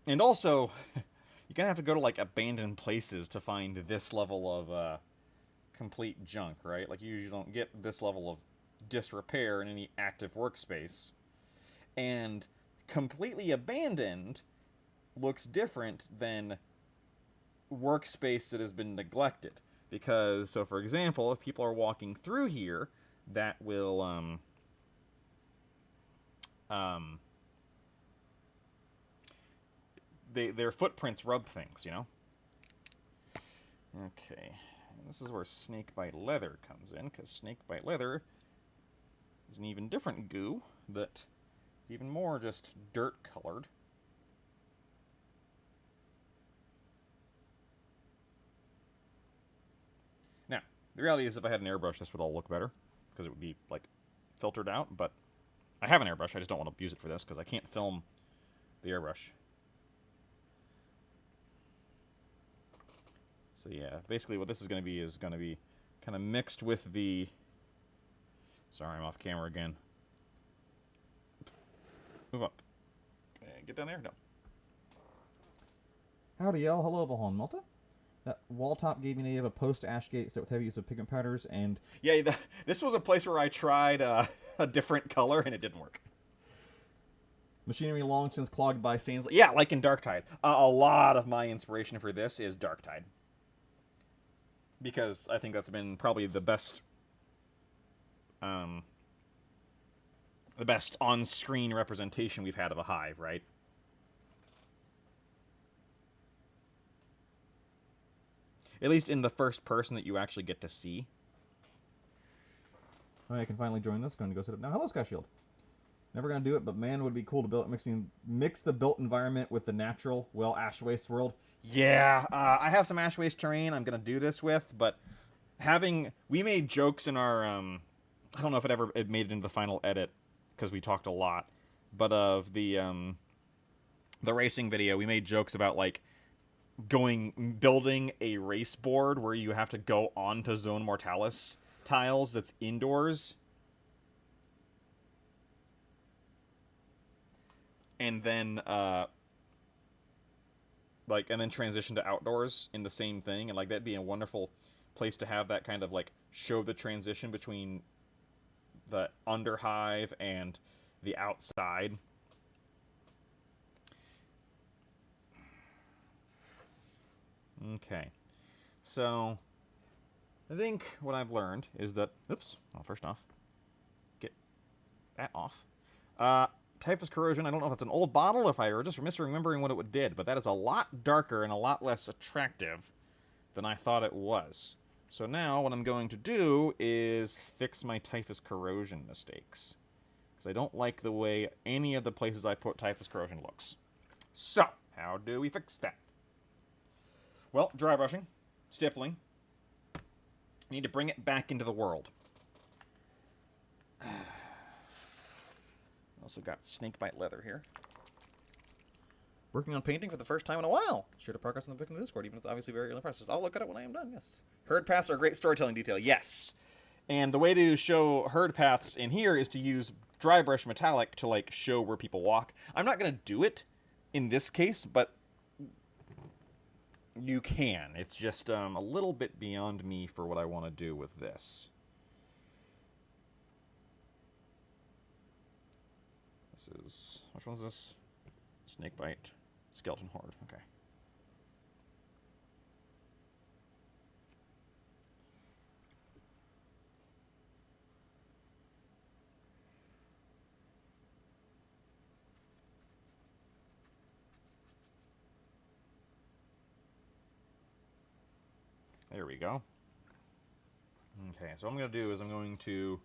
And also, you're gonna have to go to, like, abandoned places to find this level of, complete junk, right? Like, you usually don't get this level of disrepair in any active workspace. And completely abandoned looks different than workspace that has been neglected. Because, so for example, if people are walking through here, that will, their footprints rub things, you know? Okay. And this is where snakebite leather comes in, because snakebite leather is an even different goo that is even more just dirt colored. Now, the reality is if I had an airbrush, this would all look better, because it would be, like, filtered out, but I have an airbrush, I just don't want to use it for this, because I can't film the airbrush. So yeah, basically what this is going to be kind of mixed with the... Sorry, I'm off camera again. Move up. Get down there? No. Howdy, y'all. Hello, Valhalla Malta. That wall top gave me an idea of a post-Ashgate set with heavy use of pigment powders, and... Yeah, this was a place where I tried a different color, and it didn't work. Machinery long since clogged by stains. Yeah, like in Darktide. A lot of my inspiration for this is Darktide. Because I think that's been probably the best on-screen representation we've had of a hive, right? At least in the first person that you actually get to see. Oh, I can finally join this. Going to go set up now. Hello, Sky Shield. Never gonna do it, but man, it would be cool to mix the built environment with the natural, well, ash waste world. Yeah, I have some ash waste terrain I'm gonna do this with, but we made jokes in our I don't know if it made it into the final edit because we talked a lot, but of the racing video, we made jokes about like building a race board where you have to go onto Zone Mortalis tiles that's indoors. And then, and then transition to outdoors in the same thing, and like that'd be a wonderful place to have that kind of like show the transition between the Underhive and the outside. Okay, so I think what I've learned is that, oops, well, first off, get that off. Typhus Corrosion, I don't know if it's an old bottle, if I were just misremembering what it did, but that is a lot darker and a lot less attractive than I thought it was. So now what I'm going to do is fix my Typhus Corrosion mistakes. Because I don't like the way any of the places I put Typhus Corrosion looks. So, how do we fix that? Well, dry brushing, stippling. I need to bring it back into the world. Also got snakebite leather here. Working on painting for the first time in a while. Sure to progress on the Victim Discord, even if it's obviously very early in the process. I'll look at it when I am done, yes. Herd paths are a great storytelling detail, yes. And the way to show herd paths in here is to use dry brush metallic to, like, show where people walk. I'm not going to do it in this case, but you can. It's just a little bit beyond me for what I want to do with this. This is... which one's this? Snakebite. Skeleton Horde. Okay. There we go. Okay, so what I'm going to do is I'm going to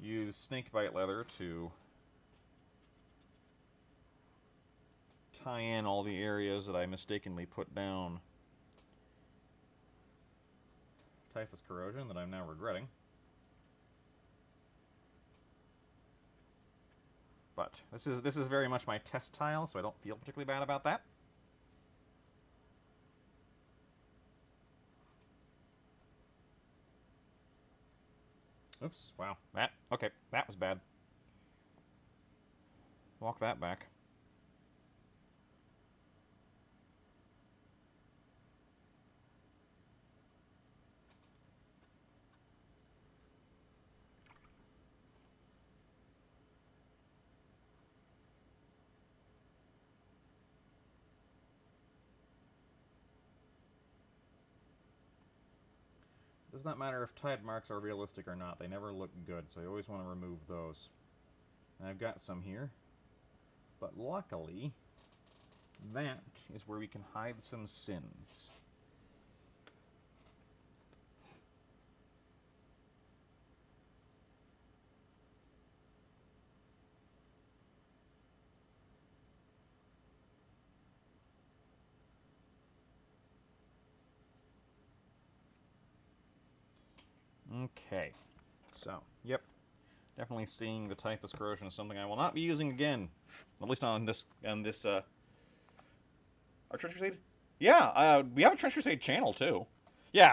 use snakebite leather to tie in all the areas that I mistakenly put down Typhus Corrosion that I'm now regretting. But this is very much my test tile, so I don't feel particularly bad about that. Oops, wow. Okay, that was bad. Walk that back. It does not matter if tide marks are realistic or not. They never look good, so you always want to remove those. And I've got some here. But luckily, that is where we can hide some sins. Okay, so, yep, definitely seeing the Typhus Corrosion is something I will not be using again, at least on this, our Trench Crusade? Yeah, we have a Trench Crusade channel, too. Yeah,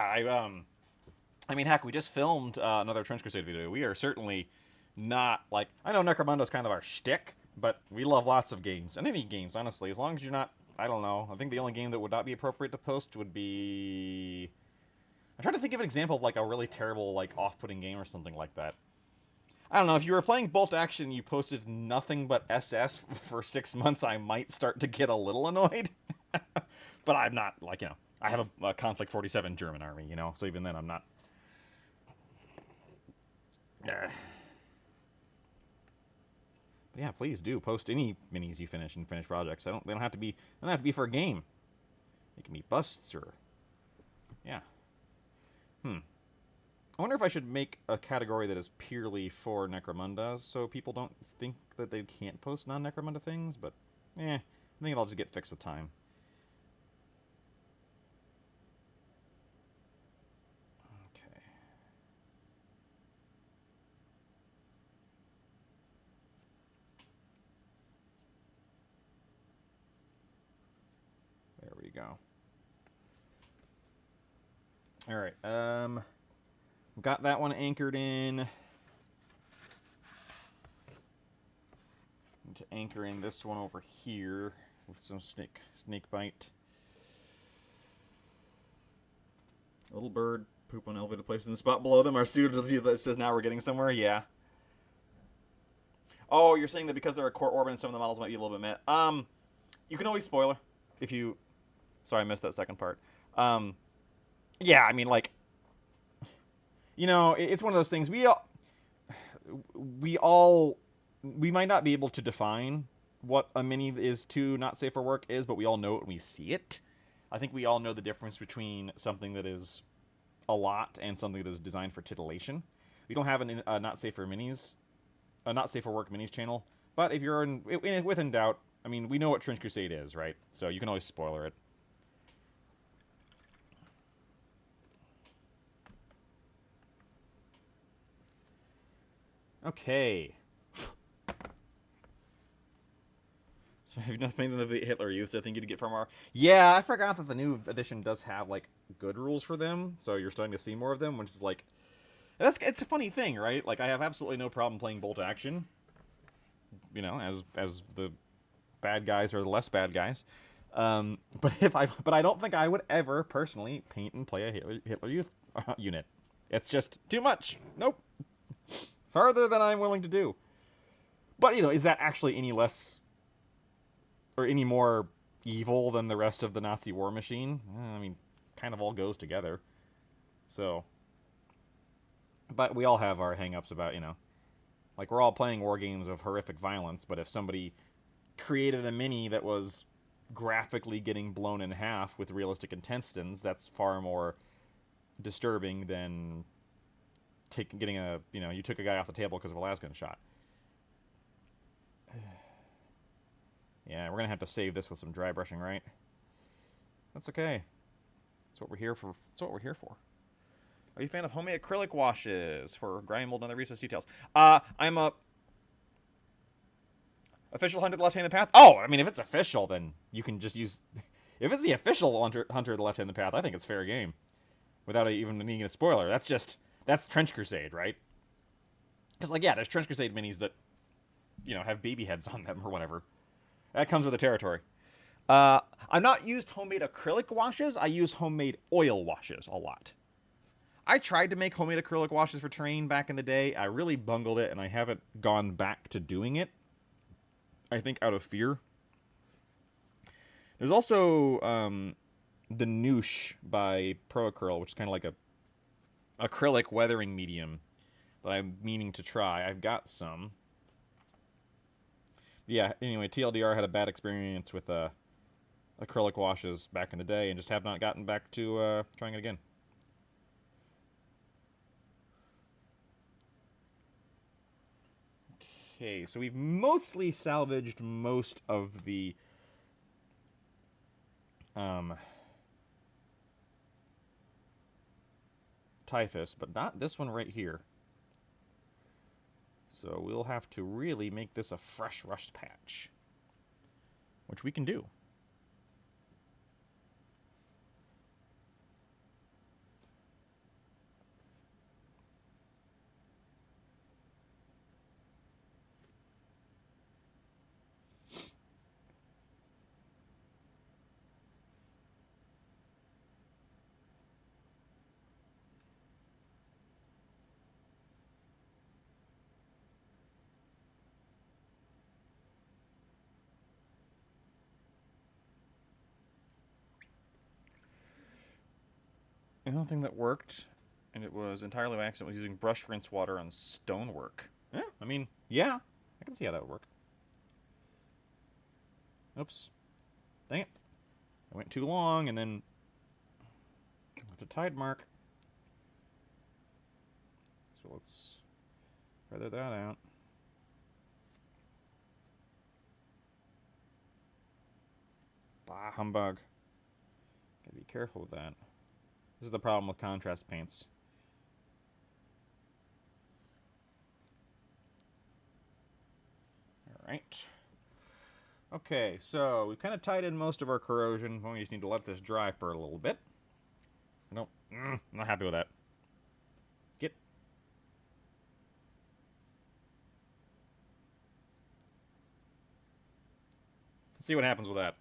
I mean, heck, we just filmed another Trench Crusade video. We are certainly not, like, I know Necromunda's kind of our shtick, but we love lots of games, and any games, honestly, as long as you're not, I don't know, I think the only game that would not be appropriate to post would be... I'm trying to think of an example of, like, a really terrible, like, off-putting game or something like that. I don't know, if you were playing Bolt Action and you posted nothing but SS for 6 months, I might start to get a little annoyed. But I'm not, like, you know, I have a Conflict 47 German army, you know, so even then I'm not... But yeah, please do post any minis you finish and finish projects. They don't have to be for a game. They can be busts or... Yeah. I wonder if I should make a category that is purely for Necromundas, so people don't think that they can't post non-Necromunda things, but, I think it'll just get fixed with time. Okay. There we go. Alright, got that one anchored in. Need to anchor in this one over here with some snake bite. Little bird, poop on elevated place in the spot below them are suited to that says now we're getting somewhere, yeah. Oh, you're saying that because they're a core orbit and some of the models might be a little bit meh. You can always spoiler if you... Sorry, I missed that second part. Yeah, I mean, like, you know, it's one of those things. We all we might not be able to define what a mini is to not safe for work is, but we all know it when we see it. I think we all know the difference between something that is a lot and something that is designed for titillation. We don't have a not safe for minis, a not safe for work minis channel, but if you're within doubt, I mean, we know what Trench Crusade is, right? So you can always spoiler it. Okay. So if you've not played the Hitler Youths, I think you'd get from our... Yeah, I forgot that the new edition does have, like, good rules for them, so you're starting to see more of them, which is, like... It's a funny thing, right? Like, I have absolutely no problem playing bolt action, you know, as the bad guys or the less bad guys. But I don't think I would ever, personally, paint and play a Hitler Youth unit. It's just too much. Nope. Farther than I'm willing to do. But, you know, is that actually any less or any more evil than the rest of the Nazi war machine? I mean, kind of all goes together. So, but we all have our hang-ups about, you know, like we're all playing war games of horrific violence, but if somebody created a mini that was graphically getting blown in half with realistic intestines, that's far more disturbing than getting a, you know, you took a guy off the table because of a lasgun shot. Yeah, we're gonna have to save this with some dry brushing, right? That's okay. That's what we're here for. That's what we're here for. Are you a fan of homemade acrylic washes for grind mold and other recess details? I'm a official hunter the left-handed path. Oh, I mean, if it's official, then you can just use. If it's the official hunter the left-handed path, I think it's fair game, without even needing a spoiler. That's Trench Crusade, right? Because like, yeah, there's Trench Crusade minis that, you know, have baby heads on them or whatever. That comes with the territory. I've not used homemade acrylic washes. I use homemade oil washes a lot. I tried to make homemade acrylic washes for terrain back in the day. I really bungled it, and I haven't gone back to doing it. I think out of fear. There's also the Noosh by ProAcryl, which is kind of like a acrylic weathering medium that I'm meaning to try. I've got some. Yeah, anyway, TLDR had a bad experience with acrylic washes back in the day and just have not gotten back to trying it again. Okay, so we've mostly salvaged most of the typhus, but not this one right here. So we'll have to really make this a fresh rust patch, which we can do. Another thing that worked, and it was entirely by accident, was using brush rinse water on stonework. Yeah, I mean, yeah, I can see how that would work. Oops. Dang it. I went too long, and then left a tide mark. So let's feather that out. Bah, humbug. Gotta be careful with that. This is the problem with contrast paints. Alright. Okay, so we've kind of tied in most of our corrosion. We just need to let this dry for a little bit. I'm not happy with that. Get. Let's see what happens with that.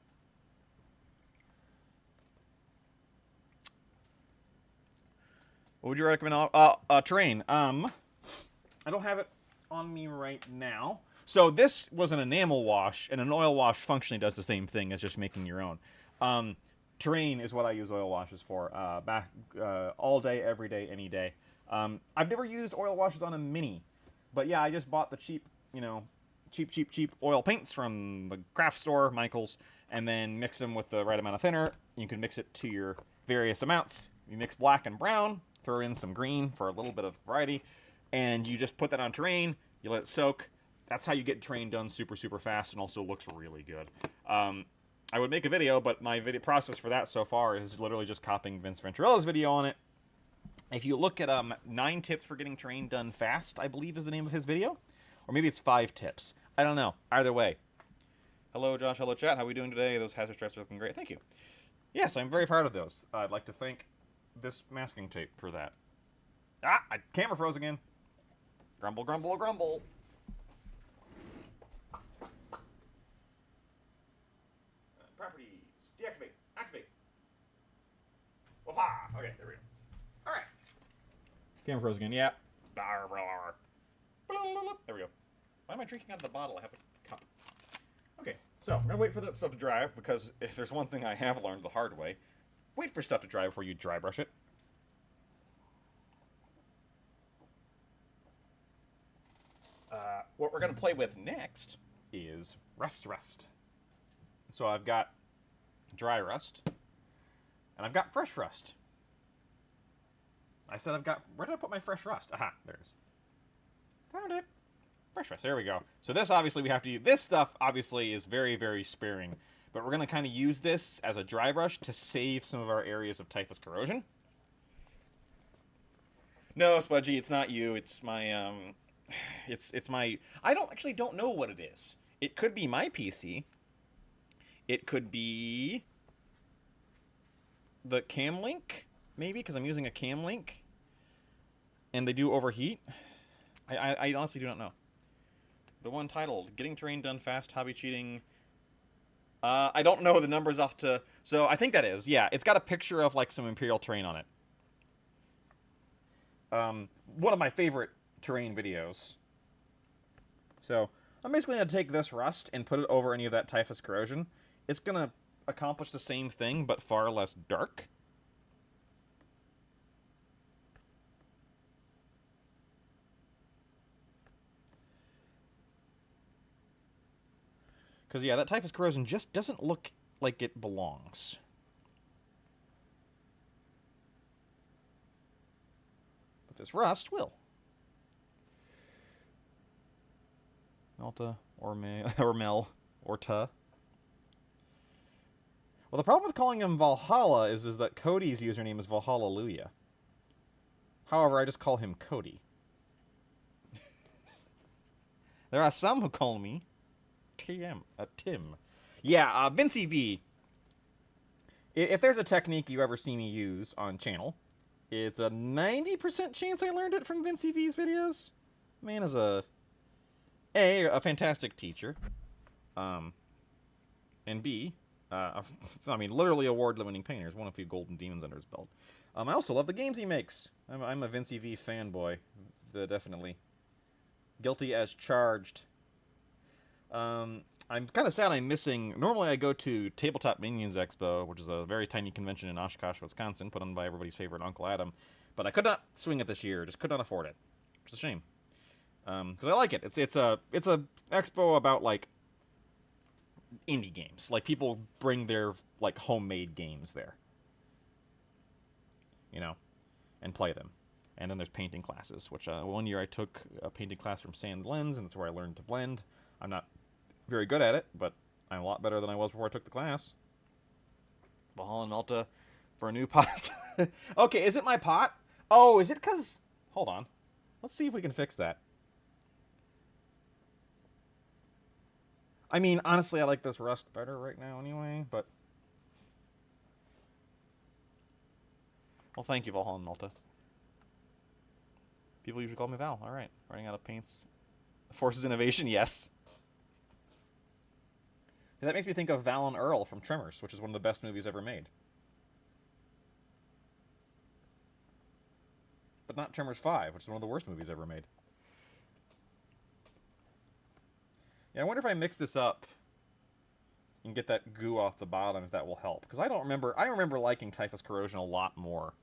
What would you recommend? Terrain. I don't have it on me right now. So this was an enamel wash, and an oil wash functionally does the same thing as just making your own. Terrain is what I use oil washes for. All day, every day, any day. I've never used oil washes on a mini, but yeah, I just bought the cheap, you know, cheap oil paints from the craft store, Michael's, and then mix them with the right amount of thinner. You can mix it to your various amounts. You mix black and brown, throw in some green for a little bit of variety, and you just put that on terrain. You let it soak. That's how you get terrain done super fast, and also looks really good. I would make a video, but my video process for that so far is literally just copying Vince Venturilla's video on it. If you look at 9 tips for getting terrain done fast, I believe is the name of his video. Or maybe it's 5 tips. I don't know. Either way. Hello, Josh. Hello, chat. How are we doing today? Those hazard straps are looking great. Thank you. Yes, I'm very proud of those. I'd like to thank this masking tape for that. Ah! My camera froze again. Grumble, grumble, grumble. Properties. Deactivate. Activate. Whoopah! Okay, there we go. Alright. Camera froze again. Yeah. There we go. Why am I drinking out of the bottle? I have a cup. Okay, so I'm going to wait for that stuff to dry, because if there's one thing I have learned the hard way, wait for stuff to dry before you dry brush it. What we're going to play with next is rust. So I've got dry rust, and I've got fresh rust. I said I've got... Where did I put my fresh rust? Aha, there it is. Found it. Fresh rust. There we go. So this, obviously, we have to use... This stuff, obviously, is very sparing. But we're going to kind of use this as a dry brush to save some of our areas of typhus corrosion. No, Spudgy, it's not you. It's my, It's my... I don't know what it is. It could be my PC. It could be... the cam link, maybe, because I'm using a cam link. And they do overheat. I honestly do not know. The one titled, Getting Terrain Done Fast, Hobby Cheating. I don't know the numbers off to... So, I think that is, yeah. It's got a picture of, like, some Imperial terrain on it. One of my favorite terrain videos. So, I'm basically going to take this rust and put it over any of that typhus corrosion. It's going to accomplish the same thing, but far less dark. Because, yeah, that typhus corrosion just doesn't look like it belongs. But this rust will. Melta, Ormel, Orta. Well, the problem with calling him Valhalla is that Cody's username is Valhallelujah. However, I just call him Cody. There are some who call me Tim. Yeah, Vincey V. If there's a technique you ever see me use on channel, it's a 90% chance I learned it from Vincey V's videos. Man is a fantastic teacher. And B, I mean, literally award-winning painter. One of a few golden demons under his belt. I also love the games he makes. I'm a Vincey V fanboy. Definitely. Guilty as charged. I'm kind of sad I'm missing... Normally I go to Tabletop Minions Expo, which is a very tiny convention in Oshkosh, Wisconsin, put on by everybody's favorite Uncle Adam. But I could not swing it this year. Just could not afford it. Which is a shame. Because I like it. It's a expo about, like, indie games. Like, people bring their, like, homemade games there. You know? And play them. And then there's painting classes, which one year I took a painting class from Sand Lens, and that's where I learned to blend. I'm not very good at it, but I'm a lot better than I was before I took the class. Valhalla and Malta for a new pot. Okay, is it my pot? Oh, is it because... Hold on. Let's see if we can fix that. I mean, honestly, I like this rust better right now anyway, but... Well, thank you, Valhalla and Malta. People usually call me Val. All right. Running out of paints. Forces innovation, yes. And that makes me think of Val and Earl from Tremors, which is one of the best movies ever made. But not Tremors 5, which is one of the worst movies ever made. Yeah, I wonder if I mix this up and get that goo off the bottom, if that will help. Because I don't remember... I remember liking typhus corrosion a lot more.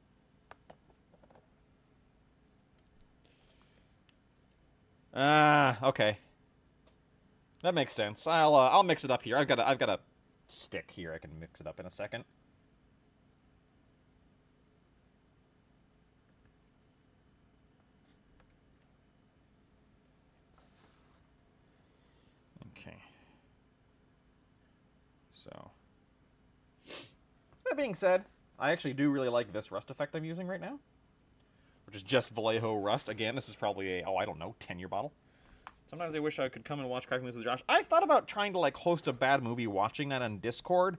Okay. That makes sense. I'll mix it up here. I've got a stick here. I can mix it up in a second. Okay. So, that being said, I actually do really like this rust effect I'm using right now, which is just Vallejo rust. Again, this is probably a, I don't know, 10-year bottle. Sometimes I wish I could come and watch Crafting Movies with Josh. I've thought about trying to like host a bad movie, watching that on Discord.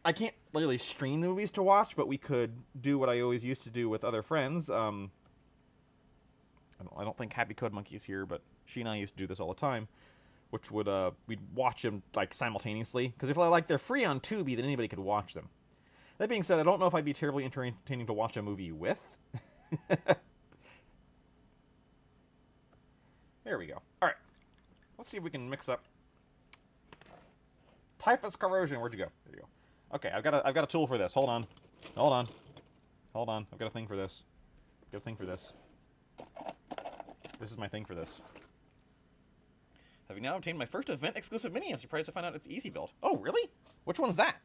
I can't really stream the movies to watch, but we could do what I always used to do with other friends. I don't think Happy Code Monkey is here, but she and I used to do this all the time, which would we'd watch them like simultaneously. Because if like they're free on Tubi, then anybody could watch them. That being said, I don't know if I'd be terribly entertaining to watch a movie with. There we go. All right, let's see if we can mix up Typhus Corrosion. Where'd you go? There you go. Okay, I've got a tool for this. Hold on. I've got a thing for this. This is my thing for this. Have you now obtained my first event exclusive mini? I'm surprised to find out it's easy build. Oh, really? Which one's that?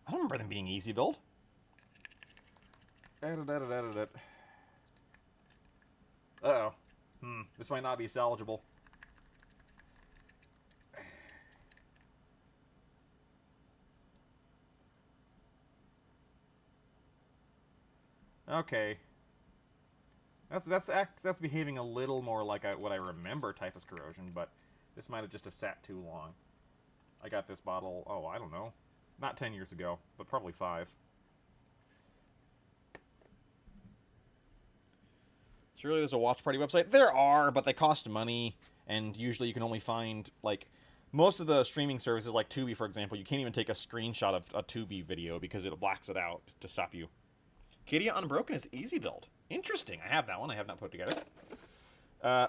I don't remember them being easy build. Uh-oh. This might not be salvageable. Okay. That's behaving a little more like what I remember Typhus Corrosion, but this might have just sat too long. I got this bottle, oh, I don't know. Not 10 years ago, but probably 5. Surely there's a watch party website. There are, but they cost money, and usually you can only find, like, most of the streaming services, like Tubi, for example, you can't even take a screenshot of a Tubi video because it blacks it out to stop you. Cadia Unbroken is easy build. Interesting. I have that one. I have not put together. I'm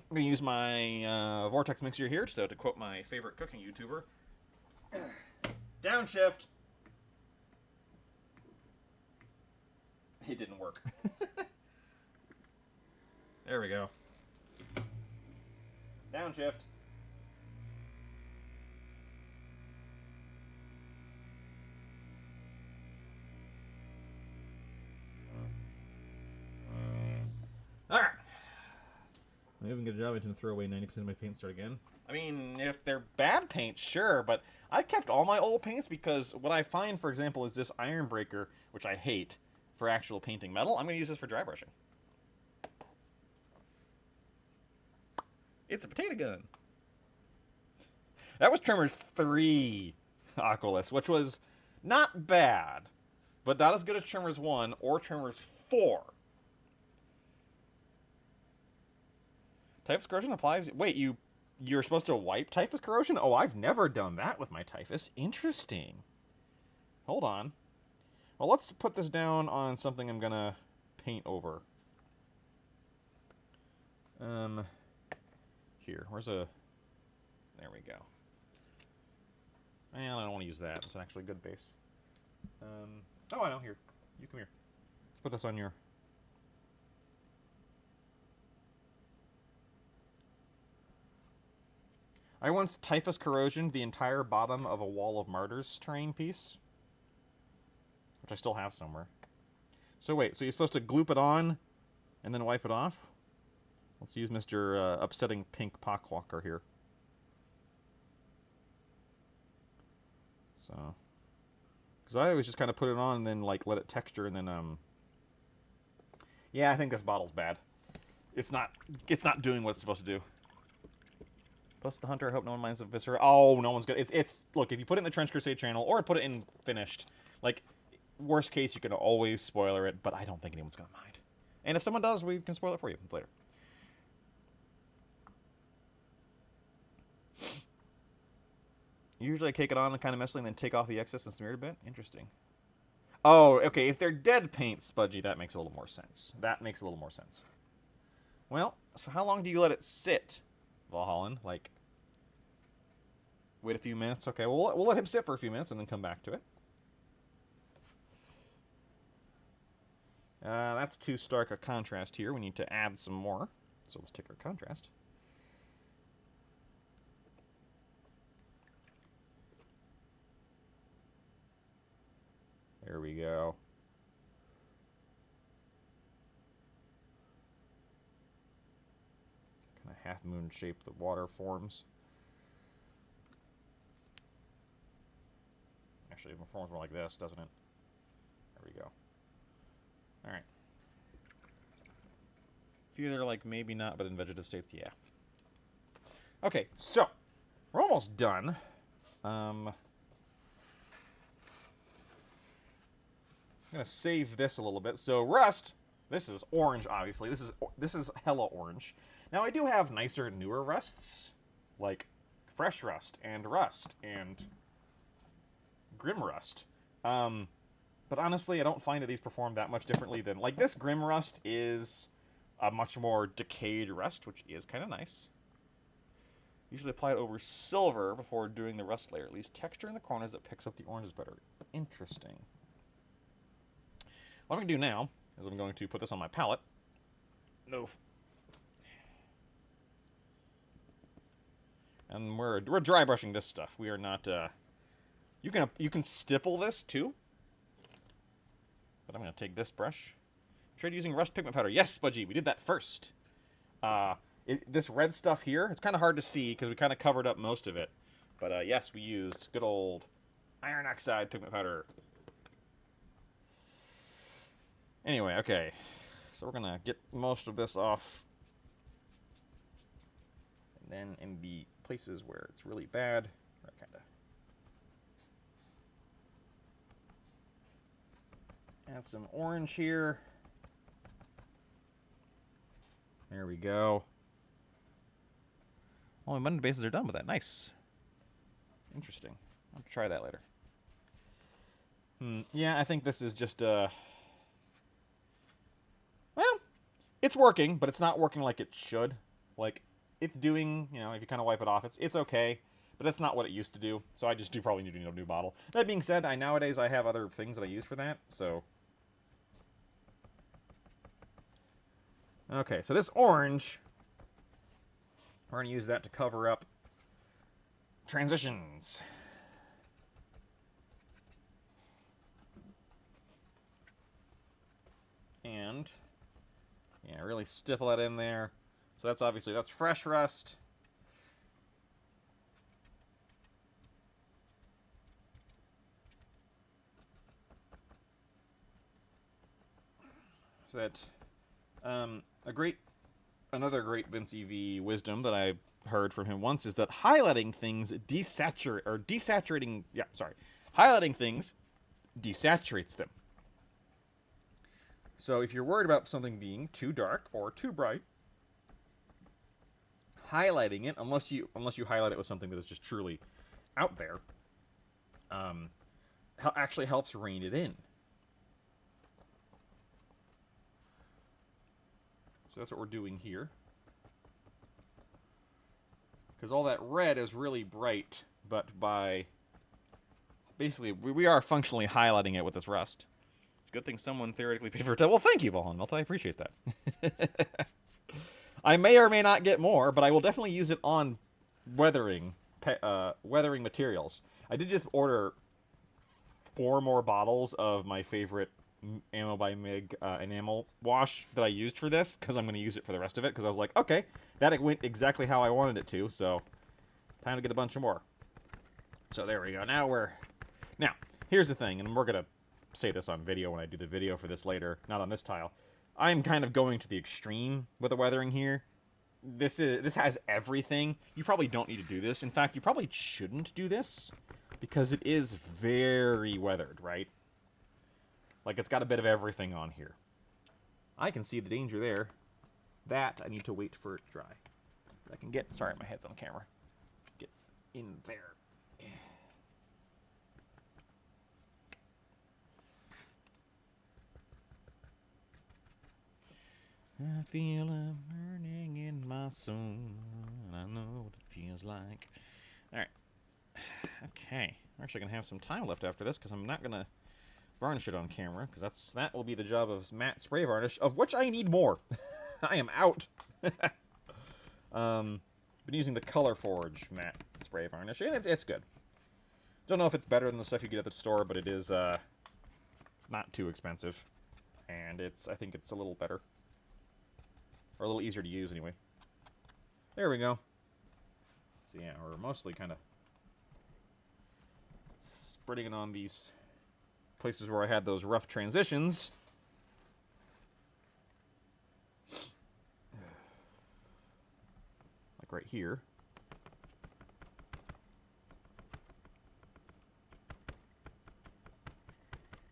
going to use my Vortex mixer here, so to quote my favorite cooking YouTuber. Downshift. It didn't work. There we go. Downshift. Alright. I even get a job to throw away 90% of my paint start again. I mean, if they're bad paints, sure, but I kept all my old paints because what I find, for example, is this iron breaker, which I hate, for actual painting metal. I'm going to use this for dry brushing. It's a potato gun. That was Tremors 3 Aqualus, which was not bad, but not as good as Tremors 1 or Tremors 4. Typhus Corrosion applies... Wait, you're supposed to wipe Typhus Corrosion? Oh, I've never done that with my Typhus. Interesting. Hold on. Well, let's put this down on something I'm gonna paint over. Here. Where's a... There we go. And I don't want to use that. It's actually a good base. Oh, I know. Here. You come here. Let's put this on your... I once Typhus Corrosion the entire bottom of a Wall of Martyrs terrain piece, which I still have somewhere. So wait, so you're supposed to gloop it on and then wipe it off? Let's use Mr. Upsetting Pink Pockwalker here. So, because I always just kind of put it on and then like let it texture and then yeah, I think this bottle's bad. It's not doing what it's supposed to do. Plus the Hunter, I hope no one minds the Viscera. Oh, no one's good. It's look, if you put it in the Trench Crusade channel or put it in finished, like, worst case, you can always spoiler it, but I don't think anyone's going to mind. And if someone does, we can spoil it for you. It's later. Usually I cake it on and kind of messily and then take off the excess and smear it a bit. Interesting. Oh, okay, if they're dead paint, Spudgy, that makes a little more sense. Well, so how long do you let it sit, Valhallan? Like, wait a few minutes? Okay, we'll let him sit for a few minutes and then come back to it. That's too stark a contrast here. We need to add some more. So let's take our contrast. we go. Kind of half-moon shape the water forms. Actually, it forms more like this, doesn't it? There we go. Alright. A few that are like maybe not, but in vegetative states, yeah. Okay, so we're almost done. I'm gonna save this a little bit. So rust, this is orange, obviously. This is hella orange. Now I do have nicer, newer rusts, like fresh rust and grim rust. But honestly, I don't find that these perform that much differently than like this grim rust is a much more decayed rust, which is kind of nice. Usually apply it over silver before doing the rust layer. It leaves texture in the corners that picks up the oranges better. Interesting. What I'm going to do now is I'm going to put this on my palette. No. And we're dry brushing this stuff. We are not. You can stipple this too. But I'm going to take this brush. Tried using rust pigment powder. Yes, Budgie, we did that first. This red stuff here, it's kind of hard to see because we kind of covered up most of it. But yes, we used good old iron oxide pigment powder. Anyway, okay. So we're going to get most of this off. And then in the places where it's really bad, kind of add some orange here. There we go. All my blended bases are done with that. Nice. Interesting. I'll have to try that later. Yeah, I think this is just, well, it's working, but it's not working like it should. Like, it's doing, you know, if you kind of wipe it off, it's okay, but that's not what it used to do, so I just probably need a new bottle. That being said, nowadays I have other things that I use for that, so... Okay, so this orange, we're going to use that to cover up transitions. And, yeah, really stipple that in there. So that's fresh rust. So that, another great Vince EV wisdom that I heard from him once is that highlighting things highlighting things desaturates them. So if you're worried about something being too dark or too bright, highlighting it, unless you highlight it with something that is just truly out there, actually helps rein it in. So that's what we're doing here. Because all that red is really bright, but by... Basically, we are functionally highlighting it with this rust. It's a good thing someone theoretically paid for it. Well, thank you, Valhan. I appreciate that. I may or may not get more, but I will definitely use it on weathering materials. I did just order 4 more bottles of my favorite Ammo by MIG enamel wash that I used for this, because I'm going to use it for the rest of it, because I was like, okay, that went exactly how I wanted it to, so time to get a bunch of more. So there we go. Now, here's the thing, and we're going to say this on video when I do the video for this later, not on this tile. I'm kind of going to the extreme with the weathering here. This has everything. You probably don't need to do this. In fact, you probably shouldn't do this, because it is very weathered, right? Like, it's got a bit of everything on here. I can see the danger there. That, I need to wait for it to dry. I can get... Sorry, my head's on camera. Get in there. I feel a burning in my soul, and I know what it feels like. Alright. Okay. We're actually going to have some time left after this, because I'm not going to varnish it on camera, because that will be the job of matte spray varnish, of which I need more. I am out. Been using the Color Forge matte spray varnish, and it's good. Don't know if it's better than the stuff you get at the store, but it is not too expensive, and I think it's a little better, or a little easier to use anyway. There we go. So yeah, we're mostly kind of spreading it on these places where I had those rough transitions. Like right here.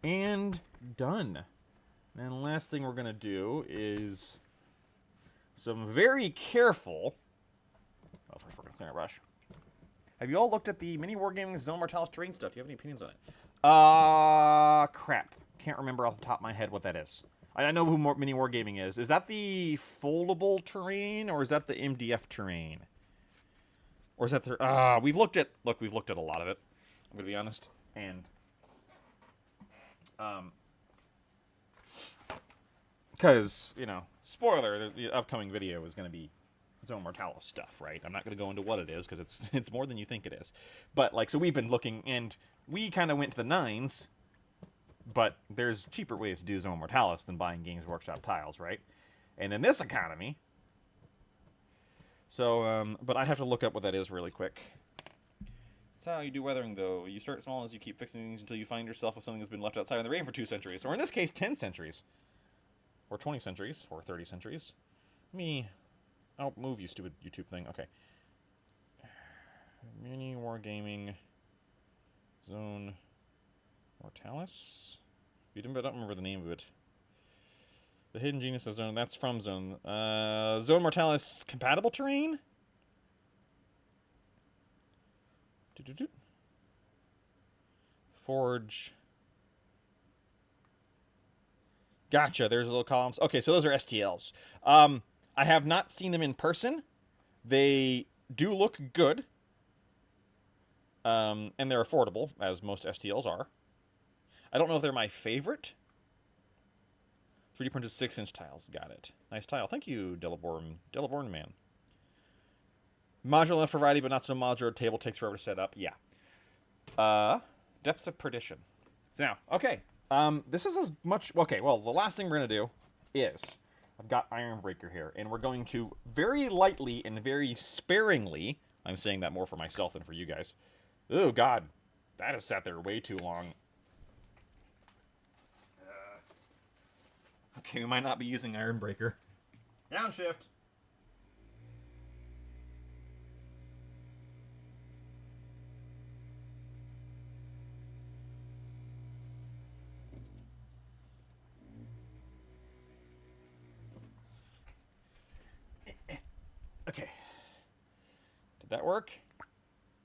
And done. And the last thing we're going to do is some very careful... Oh, first we're going to clear our brush. Have you all looked at the Mini Wargaming Zone Mortalis terrain stuff? Do you have any opinions on it? Crap. Can't remember off the top of my head what that is. I know who Mini Wargaming is. Is that the foldable terrain, or is that the MDF terrain? Or is that the... we've looked at a lot of it. I'm going to be honest. And... because, you know, spoiler, the upcoming video is going to be Zone Mortalis stuff, right? I'm not going to go into what it is, because it's more than you think it is. But, like, so we've been looking, and we kind of went to the 9s, but there's cheaper ways to do Zone Mortalis than buying Games Workshop tiles, right? And in this economy... So, but I have to look up what that is really quick. That's how you do weathering, though. You start small as you keep fixing things until you find yourself with something that's been left outside in the rain for 2 centuries. Or in this case, 10 centuries. Or 20 centuries. Or 30 centuries. I'll move, you stupid YouTube thing. Okay. Mini Wargaming Zone Mortalis? I don't remember the name of it. The Hidden Genius of Zone. That's from Zone. Zone Mortalis compatible terrain? Forge. Gotcha, there's little columns. Okay, so those are STLs. I have not seen them in person. They do look good. And they're affordable, as most STLs are. I don't know if they're my favorite. 3D printed 6-inch tiles. Got it. Nice tile. Thank you, Delaborn Man. Modular enough for variety, but not so modular. Table takes forever to set up. Yeah. Depths of Perdition. So now, okay. This is as much... Okay, well, the last thing we're going to do is... I've got Ironbreaker here, and we're going to very lightly and very sparingly... I'm saying that more for myself than for you guys. Oh, God. That has sat there way too long. Okay, we might not be using Ironbreaker. Downshift. Okay. Did that work?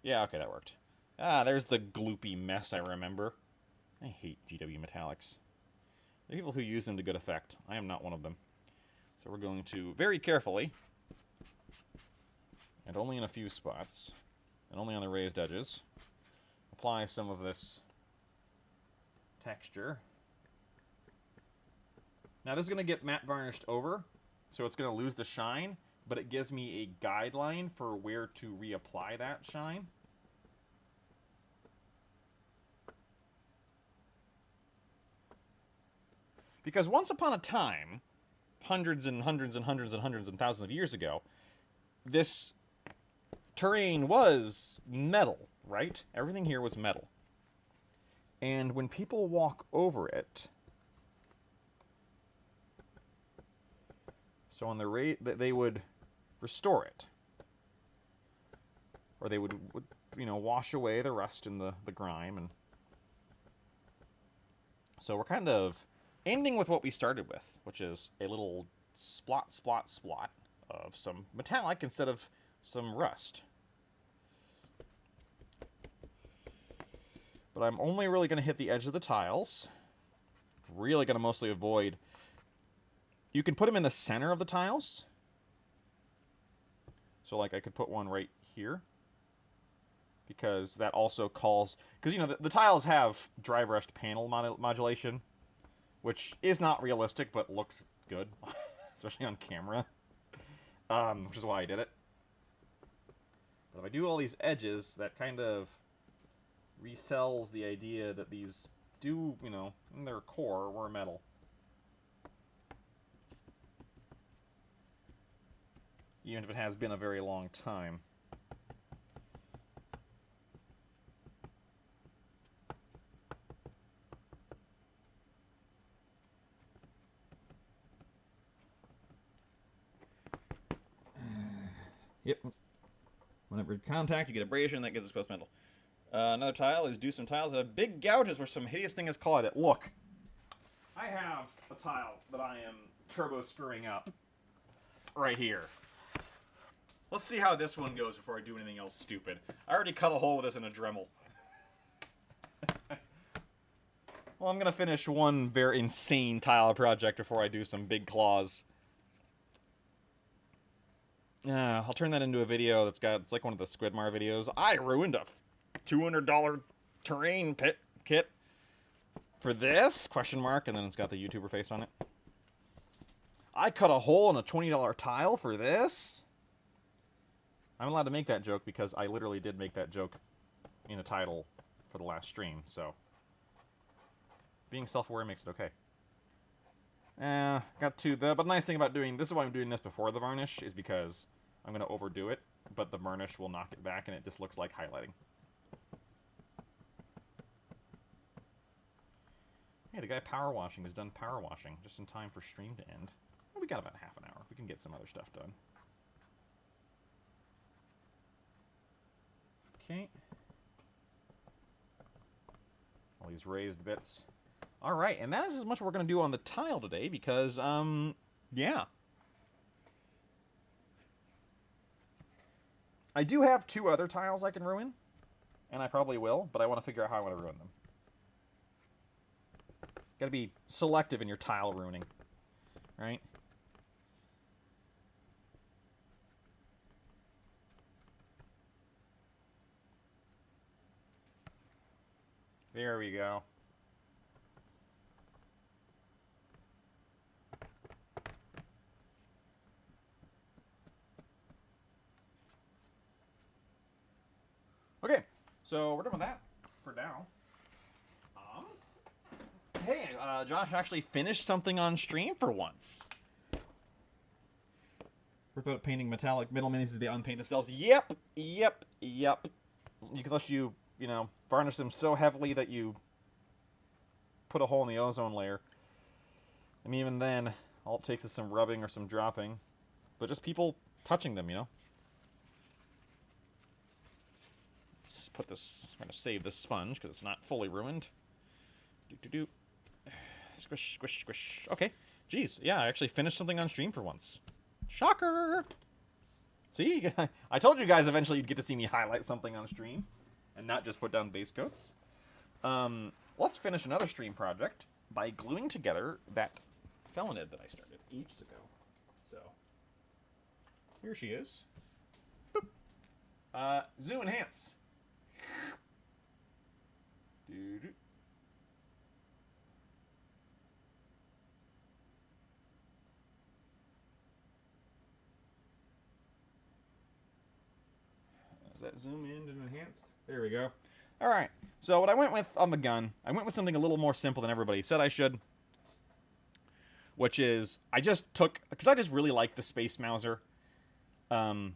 Yeah, okay, that worked. There's the gloopy mess I remember. I hate GW Metallics. There are people who use them to good effect. I am not one of them. So we're going to, very carefully, and only in a few spots, and only on the raised edges, apply some of this texture. Now this is going to get matte varnished over, so it's going to lose the shine, but it gives me a guideline for where to reapply that shine. Because once upon a time, hundreds and hundreds and hundreds and hundreds and thousands of years ago, this terrain was metal, right? Everything here was metal. And when people walk over it, so on the rate that they would restore it, or they would you know, wash away the rust and the grime, and so we're kind of ending with what we started with, which is a little splot of some metallic instead of some rust. But I'm only really going to hit the edge of the tiles. Really going to mostly avoid... You can put them in the center of the tiles. So, like, I could put one right here. Because that also calls... Because, you know, the tiles have dry brushed panel modulation, which is not realistic, but looks good, especially on camera, which is why I did it. But if I do all these edges, that kind of resells the idea that these do, you know, in their core, were metal. Even if it has been a very long time. Yep. Whenever you contact, you get abrasion, that gives us post metal. Another tile is do some tiles that have big gouges where some hideous thing has clawed it. Look, I have a tile that I am turbo screwing up right here. Let's see how this one goes before I do anything else stupid. I already cut a hole with this in a Dremel. Well, I'm going to finish one very insane tile project before I do some big claws. I'll turn that into a video that's got, it's like one of the Squidmar videos. I ruined a $200 terrain kit for this? Question mark, and then it's got the YouTuber face on it. I cut a hole in a $20 tile for this? I'm allowed to make that joke because I literally did make that joke in a title for the last stream, so being self-aware makes it okay. Got to the, but the nice thing about doing, this is why I'm doing this before the varnish, is because I'm going to overdo it, but the varnish will knock it back and it just looks like highlighting. Hey, the guy power washing is done power washing, just in time for stream to end. Well, we got about half an hour. We can get some other stuff done. Okay. All these raised bits. Alright, and that is as much we're going to do on the tile today, because, yeah. I do have 2 other tiles I can ruin, and I probably will, but I want to figure out how I want to ruin them. Gotta be selective in your tile ruining, right? There we go. Okay, so we're done with that for now. Hey, Josh actually finished something on stream for once. We're about painting metallic middle minis as they unpaint themselves. Yep. Unless you know, varnish them so heavily that you put a hole in the ozone layer. I mean, even then, all it takes is some rubbing or some dropping. But just people touching them, you know? Let's put this, I'm going to save this sponge because it's not fully ruined. Do. Squish, squish, squish. Okay. Jeez, yeah, I actually finished something on stream for once. Shocker! See? I told you guys eventually you'd get to see me highlight something on stream and not just put down base coats. Let's finish another stream project by gluing together that felonid that I started ages ago. So, here she is. Boop. Zoom enhance. Doo-doo. Does that zoom in and enhanced? There we go. Alright, so what I went with on the gun, I went with something a little more simple than everybody said I should. Which is, I just took, because I just really like the Space Mauser. And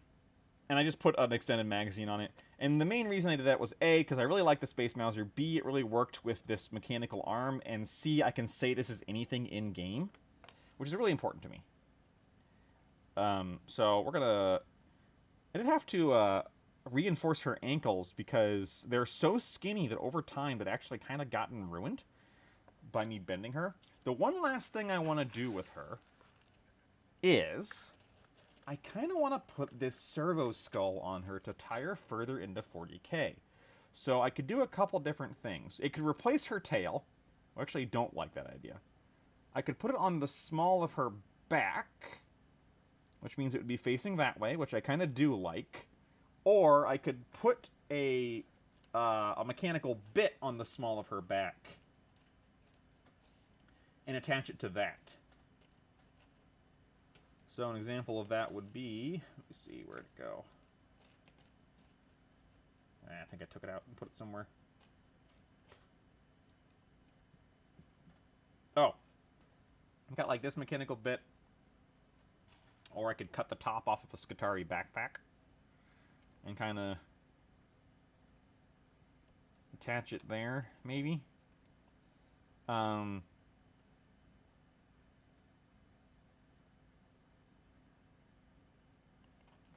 I just put an extended magazine on it. And the main reason I did that was A, because I really like the Space Mauser, B, it really worked with this mechanical arm, and C, I can say this is anything in-game, which is really important to me. So we're gonna, I did have to, reinforce her ankles because they're so skinny that over time that actually kind of gotten ruined by me bending her. The one last thing I want to do with her is I kind of want to put this servo skull on her to tie her further into 40k. So I could do a couple different things. It could replace her tail. I actually don't like that idea. I could put it on the small of her back, which means it would be facing that way, which I kind of do like. Or I could put a mechanical bit on the small of her back and attach it to that. So an example of that would be, let me see, where'd it go? I think I took it out and put it somewhere. Oh, I've got like this mechanical bit, or I could cut the top off of a Skitarii backpack and kind of attach it there, maybe. Let's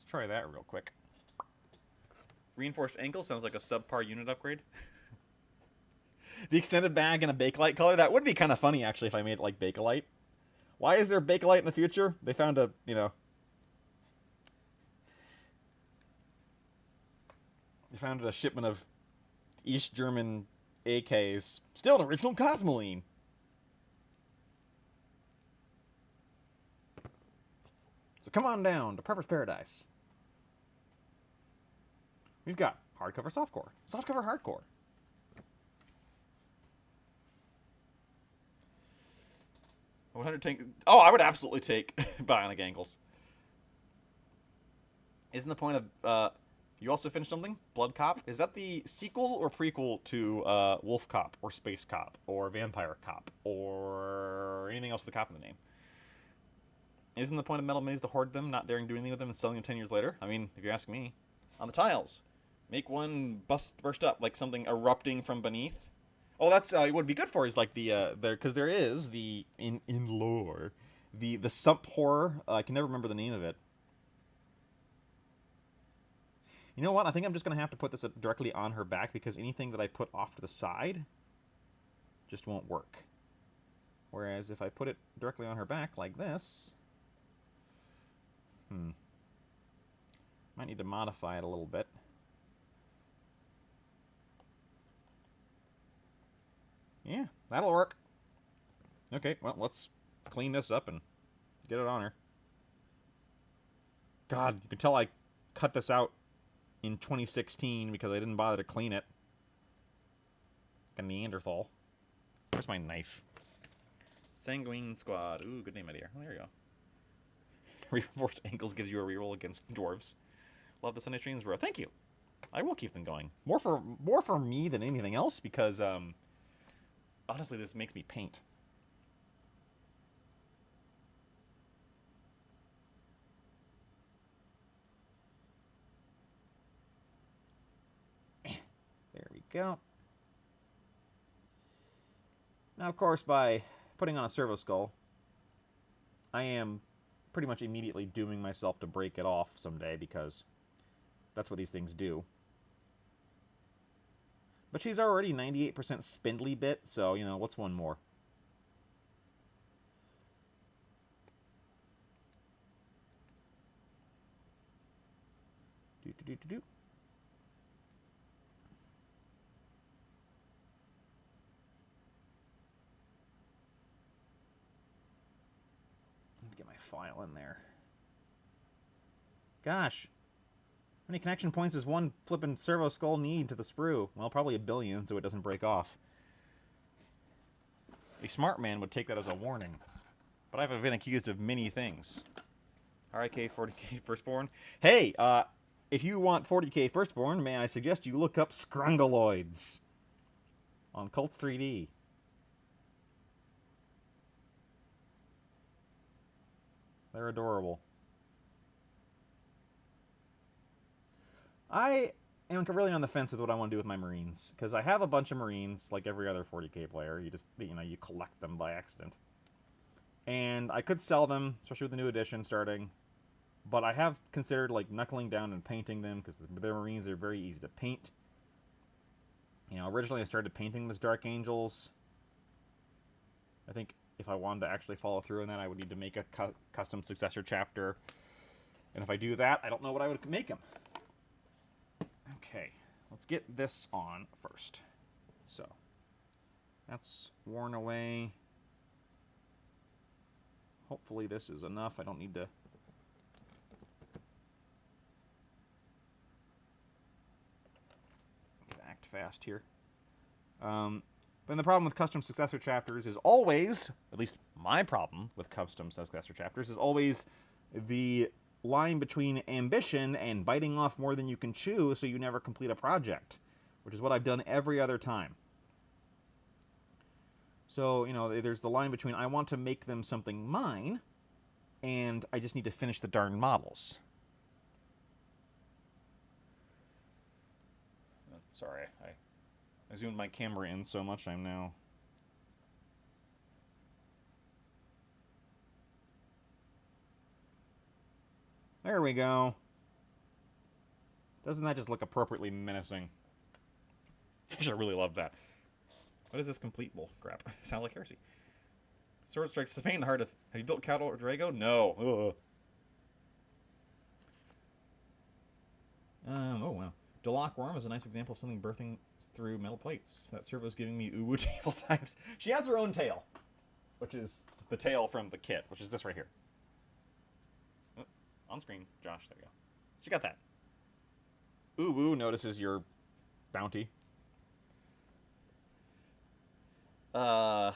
try that real quick. Reinforced ankle sounds like a subpar unit upgrade. The extended bag in a Bakelite color, that would be kind of funny, actually, if I made it like Bakelite. Why is there Bakelite in the future? They found a, they found a shipment of East German AKs. Still an original Cosmoline. So come on down to Prepper's Paradise. We've got hardcover softcore, softcover hardcore. Oh, I would absolutely take bionic ankles. Isn't the point of you also finished something? Blood Cop? Is that the sequel or prequel to Wolf Cop or Space Cop or Vampire Cop or anything else with a cop in the name? Isn't the point of Metal Maze to hoard them, not daring to do anything with them, and selling them 10 years later? I mean, if you ask me. On the tiles, make one burst up, like something erupting from beneath. Oh, that's what would be good for is like because there is the in lore the sump horror. I can never remember the name of it. You know what? I think I'm just gonna have to put this directly on her back because anything that I put off to the side just won't work. Whereas if I put it directly on her back like this, might need to modify it a little bit. Yeah, that'll work. Okay, well, let's clean this up and get it on her. God, you can tell I cut this out in 2016 because I didn't bother to clean it. Like a Neanderthal. Where's my knife? Sanguine Squad. Ooh, good name idea. Oh, there you go. Reinforced ankles gives you a reroll against dwarves. Love the Sunday streams, bro. Thank you. I will keep them going. More for me than anything else because honestly, this makes me paint. There we go. Now, of course, by putting on a servo skull, I am pretty much immediately dooming myself to break it off someday because that's what these things do. But she's already 98% spindly bit, so, you know, what's one more? Do. Get my file in there. Gosh. How many connection points does one flippin' servo skull need to the sprue? Well, probably 1 billion, so it doesn't break off. A smart man would take that as a warning. But I've been accused of many things. RIK 40k Firstborn. Hey, if you want 40k Firstborn, may I suggest you look up Scrungaloids on Cults 3D. They're adorable. I am really on the fence with what I want to do with my Marines, because I have a bunch of Marines, like every other 40k player. You just, you collect them by accident. And I could sell them, especially with the new edition starting. But I have considered, like, knuckling down and painting them, because their Marines are very easy to paint. You know, originally I started painting them as Dark Angels. I think if I wanted to actually follow through on that, I would need to make a custom successor chapter. And if I do that, I don't know what I would make them. Okay, let's get this on first. So, that's worn away. Hopefully this is enough. I don't need to... act fast here. But the problem with custom successor chapters is always, at least my problem with custom successor chapters, is always the line between ambition and biting off more than you can chew so you never complete a project, which is what I've done every other time. So, you know, there's the line between I want to make them something mine, and I just need to finish the darn models. Sorry, I zoomed my camera in so much I'm now... There we go. Doesn't that just look appropriately menacing? Actually, I really love that. What is this completable crap? Sound like heresy. Sword strikes the pain in the heart of... Have you built Cattle or Drago? No. Ugh. Oh, wow. Delock Worm is a nice example of something birthing through metal plates. That servo is giving me uwu table vibes. She has her own tail, which is the tail from the kit, which is this right here. Oh, on screen, Josh. There you go. She got that. Uwu notices your bounty. I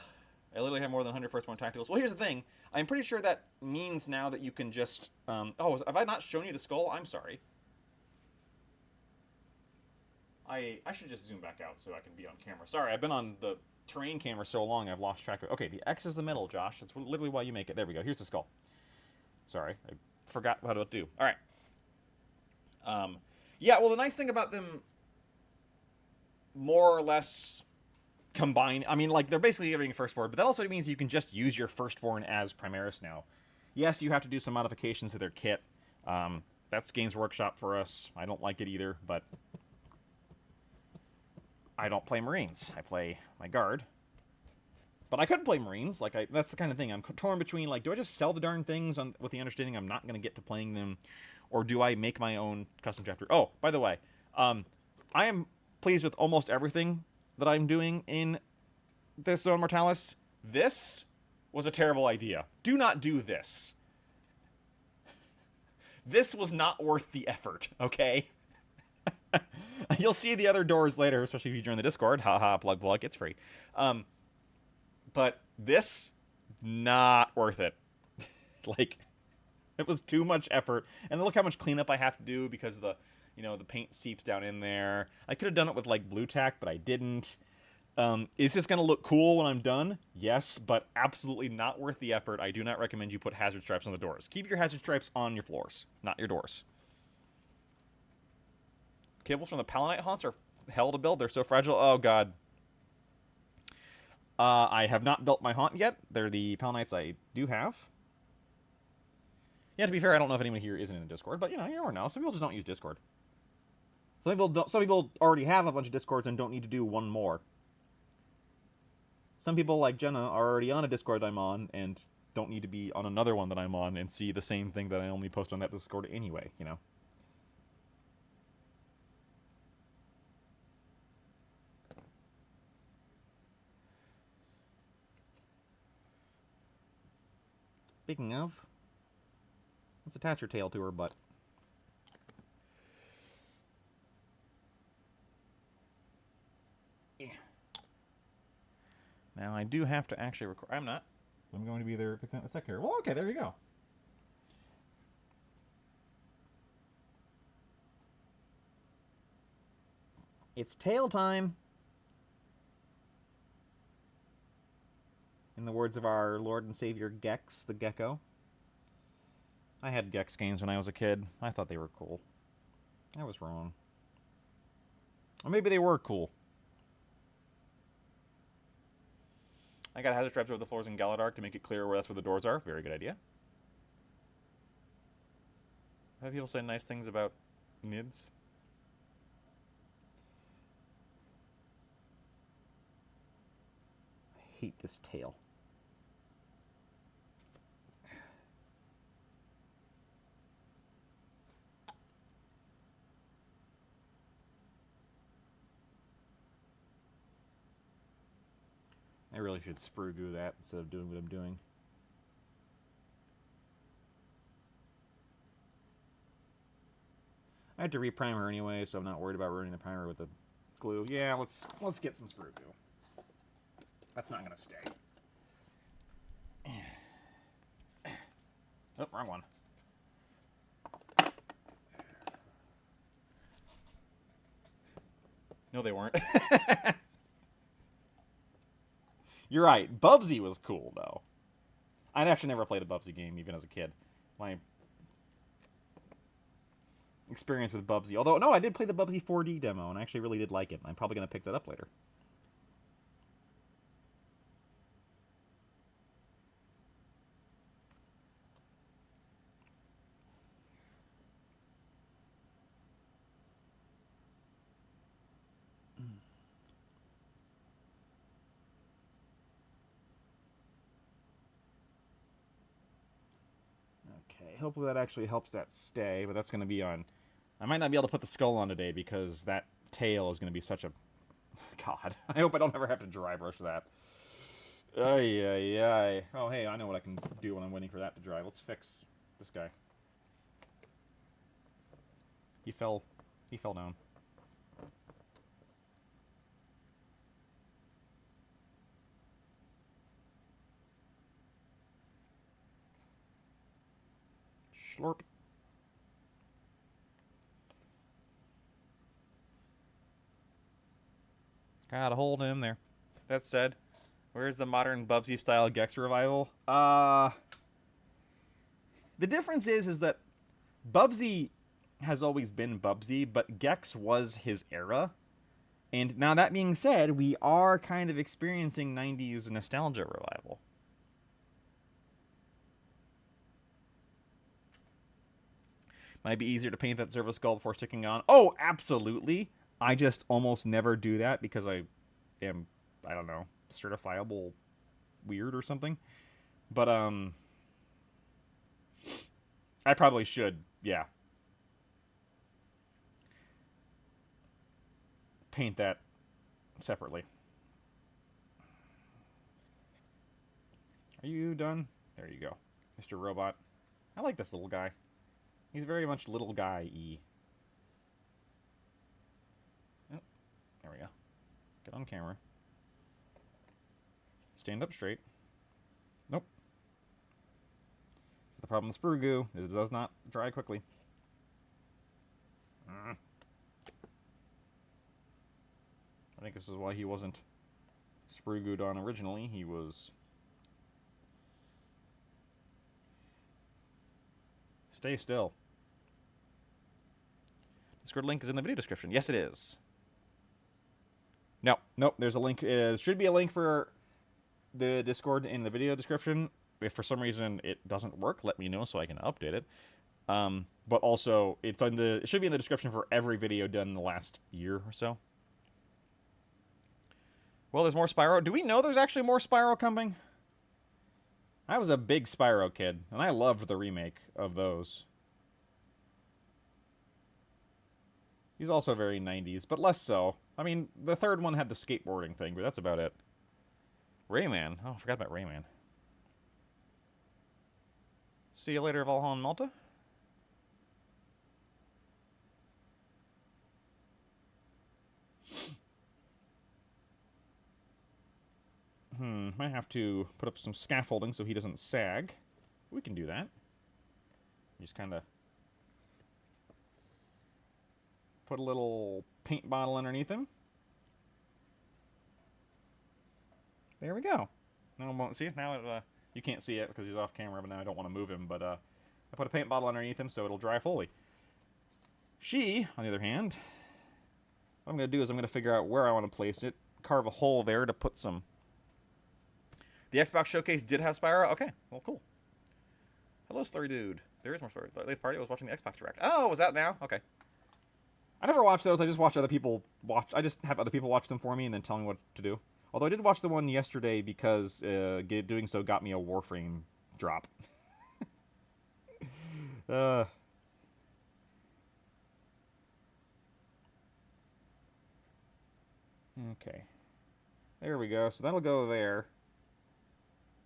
literally have more than 100 firstborn tacticals. Well, here's the thing. I'm pretty sure that means now that you can just... oh, have I not shown you the skull? I'm sorry. I should just zoom back out so I can be on camera. Sorry, I've been on the terrain camera so long I've lost track of... Okay, the X is the middle, Josh. That's literally why you make it. There we go. Here's the skull. Sorry, I forgot how to do. All right. Yeah, well, the nice thing about them more or less... combine. I mean, like, they're basically giving firstborn, but that also means you can just use your firstborn as Primaris now. Yes, you have to do some modifications to their kit. That's Games Workshop for us. I don't like it either, but I don't play Marines. I play my Guard. But I could play Marines. Like, that's the kind of thing. I'm torn between, like, do I just sell the darn things with the understanding I'm not going to get to playing them, or do I make my own custom chapter? Oh, by the way, I am pleased with almost everything that I'm doing in this Zone Mortalis. This was a terrible idea. Do not do this. This was not worth the effort, okay? You'll see the other doors later, especially if you join the Discord. Haha, plug, it's free. But this, not worth it. Like, it was too much effort. And look how much cleanup I have to do because the paint seeps down in there. I could have done it with, like, blue tack, but I didn't. Is this going to look cool when I'm done? Yes, but absolutely not worth the effort. I do not recommend you put hazard stripes on the doors. Keep your hazard stripes on your floors, not your doors. Cables from the Palanite haunts are hell to build. They're so fragile. Oh, God. I have not built my haunt yet. They're the Palanites I do have. Yeah, to be fair, I don't know if anyone here isn't in the Discord, but, you never know. Some people just don't use Discord. Some people already have a bunch of Discords and don't need to do one more. Some people, like Jenna, are already on a Discord I'm on and don't need to be on another one that I'm on and see the same thing that I only post on that Discord anyway, Speaking of, let's attach her tail to her butt. Yeah. Now, I do have to actually record... I'm not. I'm going to be there fixing it in a sec here. Well, okay, there you go. It's tail time. In the words of our Lord and Savior Gex, the gecko. I had Gex games when I was a kid. I thought they were cool. I was wrong. Or maybe they were cool. I got hazard straps over the floors in Galadark to make it clear where that's where the doors are. Very good idea. I have people say nice things about NIDS. I hate this tail. I really should sprue glue that instead of doing what I'm doing. I had to reprime her anyway, so I'm not worried about ruining the primer with the glue. Yeah, let's get some sprue glue. That's not gonna stay. Oh, wrong one. No, they weren't. You're right. Bubsy was cool, though. I actually never played a Bubsy game, even as a kid. My experience with Bubsy... Although, no, I did play the Bubsy 4D demo, and I actually really did like it. I'm probably going to pick that up later. Okay, hopefully that actually helps that stay, but that's going to be on... I might not be able to put the skull on today because that tail is going to be such a... God, I hope I don't ever have to dry brush that. Ay, ay, ay. Oh, hey, I know what I can do when I'm waiting for that to dry. Let's fix this guy. He fell down. Slurp. Gotta hold him there. That said, where's the modern Bubsy-style Gex revival? The difference is that Bubsy has always been Bubsy, but Gex was his era. And now that being said, we are kind of experiencing 90s nostalgia revival. Might be easier to paint that Zervo skull before sticking on. Oh, absolutely. I just almost never do that because I am, I don't know, certifiable weird or something. But, I probably should, yeah. Paint that separately. Are you done? There you go. Mr. Robot. I like this little guy. He's very much little guy-y. Oh, there we go. Get on camera. Stand up straight. Nope. That's the problem with sprue goo. It does not dry quickly. I think this is why he wasn't sprue gooed on originally. He was... Stay still. Discord link is in the video description. Yes, it is. No, nope. There's a link. Should be a link for the Discord in the video description. If for some reason it doesn't work, let me know so I can update it. But also, it should be in the description for every video done in the last year or so. Well, there's more Spyro. Do we know there's actually more Spyro coming? I was a big Spyro kid, and I loved the remake of those. He's also very 90s, but less so. I mean, the third one had the skateboarding thing, but that's about it. Rayman. Oh, I forgot about Rayman. See you later, Valhalla Malta. Might have to put up some scaffolding so he doesn't sag. We can do that. Just kind of put a little paint bottle underneath him. There we go. Now I won't see it. Now you can't see it because he's off camera, but now I don't want to move him. But I put a paint bottle underneath him so it'll dry fully. She, on the other hand, what I'm going to do is I'm going to figure out where I want to place it. Carve a hole there to put some... The Xbox Showcase did have Spyro? Okay, well, cool. Hello, Story Dude. There is more Story. Latest party, I was watching the Xbox Direct. Oh, was that now? Okay. I never watch those. I just watch other people watch. I just have other people watch them for me and then tell me what to do. Although I did watch the one yesterday because doing so got me a Warframe drop. Okay. There we go. So that'll go there.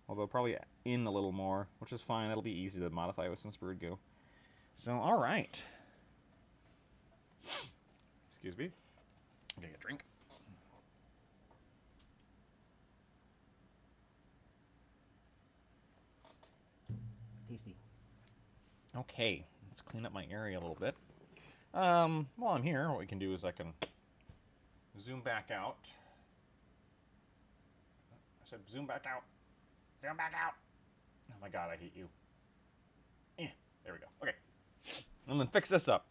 Although probably in a little more, which is fine. That'll be easy to modify with some Sprued Goo. So, alright. Excuse me. I'm getting a drink. Tasty. Okay. Let's clean up my area a little bit. While I'm here, what we can do is I can zoom back out. I said zoom back out. Zoom back out. Oh my god, I hate you. There we go. Okay. And then fix this up.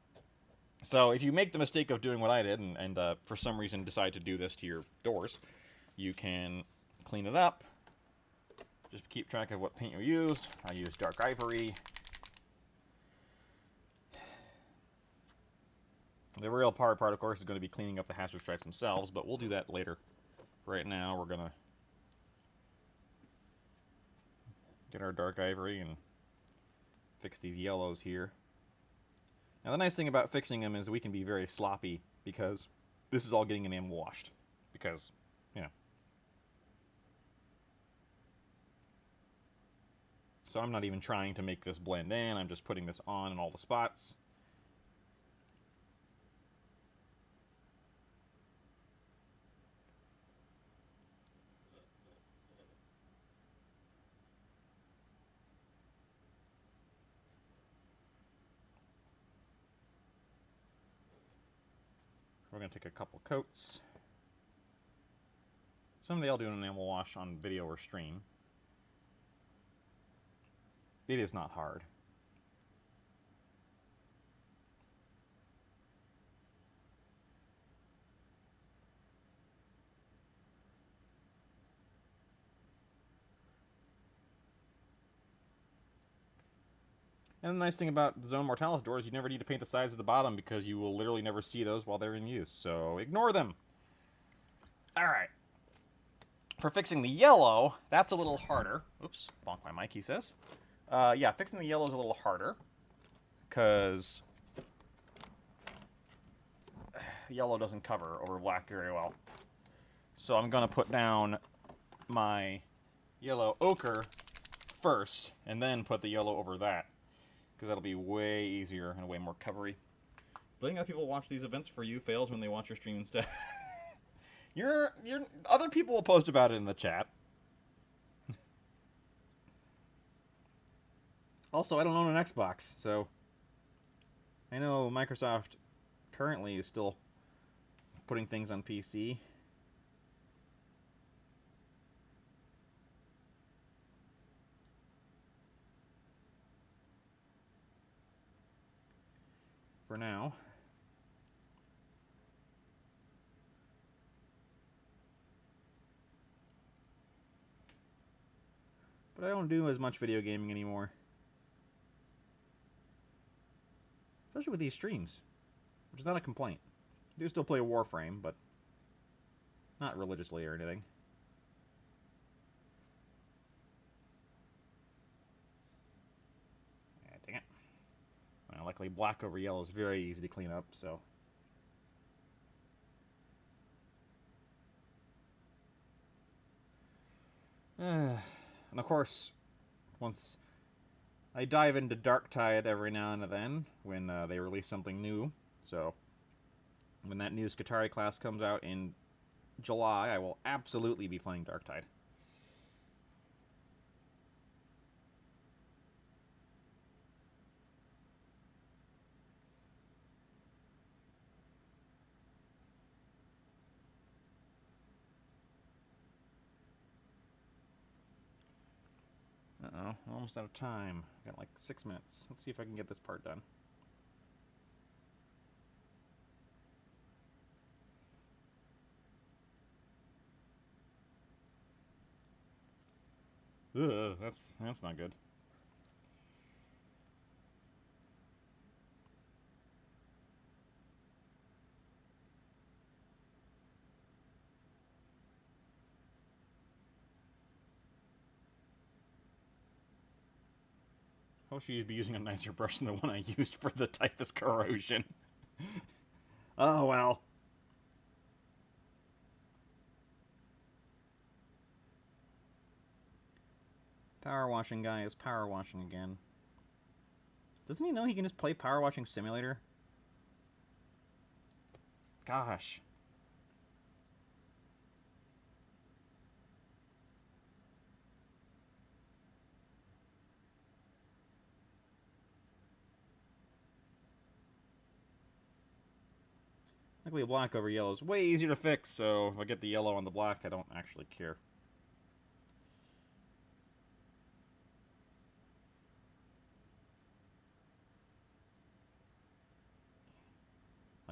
So if you make the mistake of doing what I did and for some reason decide to do this to your doors, you can clean it up. Just keep track of what paint you used. I used dark ivory. The real part, of course, is going to be cleaning up the hazard stripes themselves, but we'll do that later. Right now, we're going to get our dark ivory and fix these yellows here. Now, the nice thing about fixing them is we can be very sloppy because this is all getting enamel washed. Because, you know. So I'm not even trying to make this blend in. I'm just putting this on in all the spots. We're going to take a couple coats. Someday I'll do an enamel wash on video or stream. It is not hard. And the nice thing about the Zone Mortalis doors, you never need to paint the sides of the bottom because you will literally never see those while they're in use. So ignore them. Alright. For fixing the yellow, that's a little harder. Oops, bonk my mic, he says. Yeah, fixing the yellow is a little harder because yellow doesn't cover over black very well. So I'm going to put down my yellow ochre first and then put the yellow over that. Because that'll be way easier and way more covery. Letting other people watch these events for you fails when they watch your stream instead. Other people will post about it in the chat. Also, I don't own an Xbox, so I know Microsoft currently is still putting things on PC. For now. But I don't do as much video gaming anymore. Especially with these streams, which is not a complaint. I do still play Warframe, but not religiously or anything. Dang it. Well, luckily black over yellow is very easy to clean up, so. And of course, once I dive into Darktide every now and then when they release something new. So when that new Skitarii class comes out in July, I will absolutely be playing Darktide. Uh-oh, almost out of time. Got like 6 minutes. Let's see if I can get this part done. Ugh, that's not good. I wish you'd be using a nicer brush than the one I used for the typhus corrosion. Oh well. Power washing guy is power washing again. Doesn't he know he can just play Power Washing Simulator? Gosh. Luckily black over yellow is way easier to fix, so if I get the yellow on the black, I don't actually care.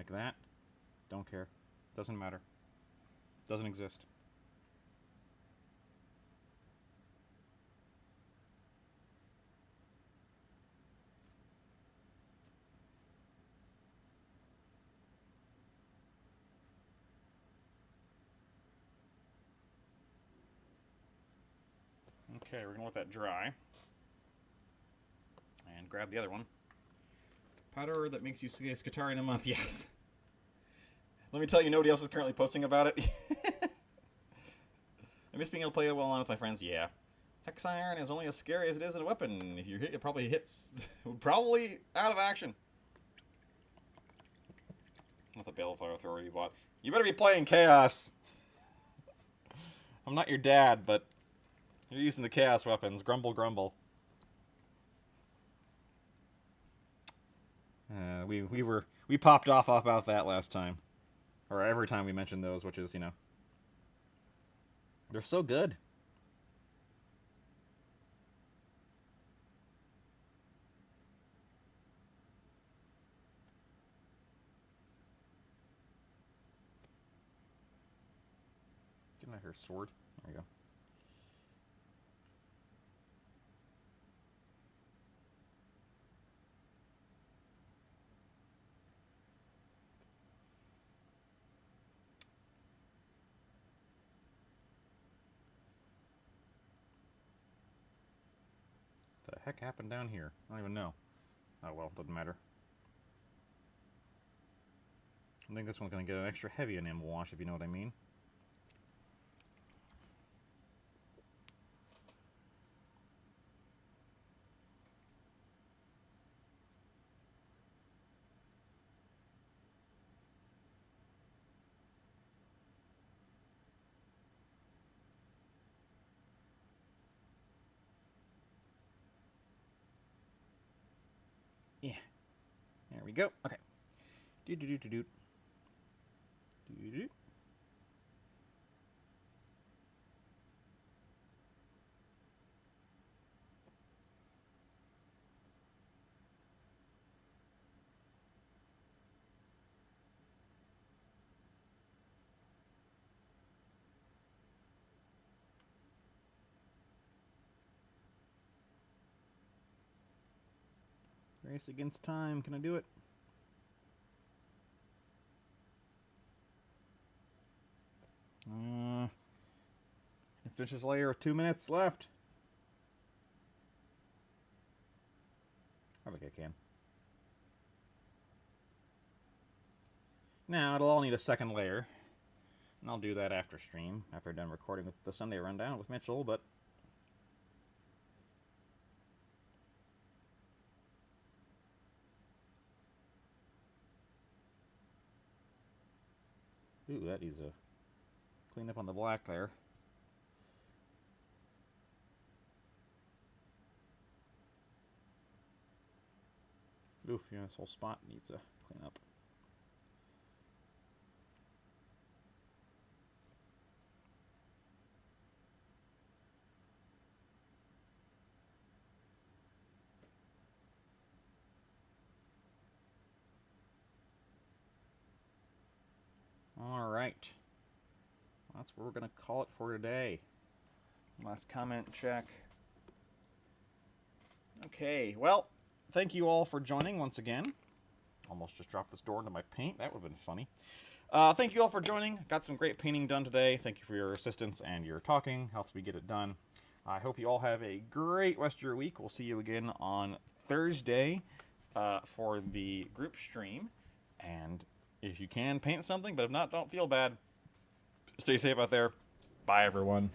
Like that. Don't care. Doesn't matter. Doesn't exist. Okay, we're gonna let that dry. And grab the other one. Powder that makes you say Skatari in a month, yes. Let me tell you, nobody else is currently posting about it. I miss being able to play it well along with my friends, yeah. Hex Iron is only as scary as it is as a weapon. If you hit, it probably hits. Probably out of action. Not the Balefire Thrower you bought. You better be playing Chaos. I'm not your dad, but you're using the Chaos weapons. Grumble, grumble. We popped off about that last time. Or every time we mentioned those, which is, you know. They're so good. Get my her sword. There we go. The heck happened down here? I don't even know. Oh well, doesn't matter. I think this one's gonna get an extra heavy enamel wash, if you know what I mean. Yeah. There we go. Okay. Do do do do do. Do do. Race against time. Can I do it? Finish this layer with 2 minutes left. I think I can. Now, it'll all need a second layer. And I'll do that after stream, after I'm done recording with the Sunday Rundown with Mitchell, but... Ooh, that needs a clean up on the black there. Oof, yeah, this whole spot needs a clean up. Alright. That's what we're going to call it for today. Last comment check. Okay, well, thank you all for joining once again. Almost just dropped this door into my paint. That would have been funny. Thank you all for joining. Got some great painting done today. Thank you for your assistance and your talking. Helps me get it done. I hope you all have a great rest of your week. We'll see you again on Thursday for the group stream. And if you can, paint something. But if not, don't feel bad. Stay safe out there. Bye, everyone.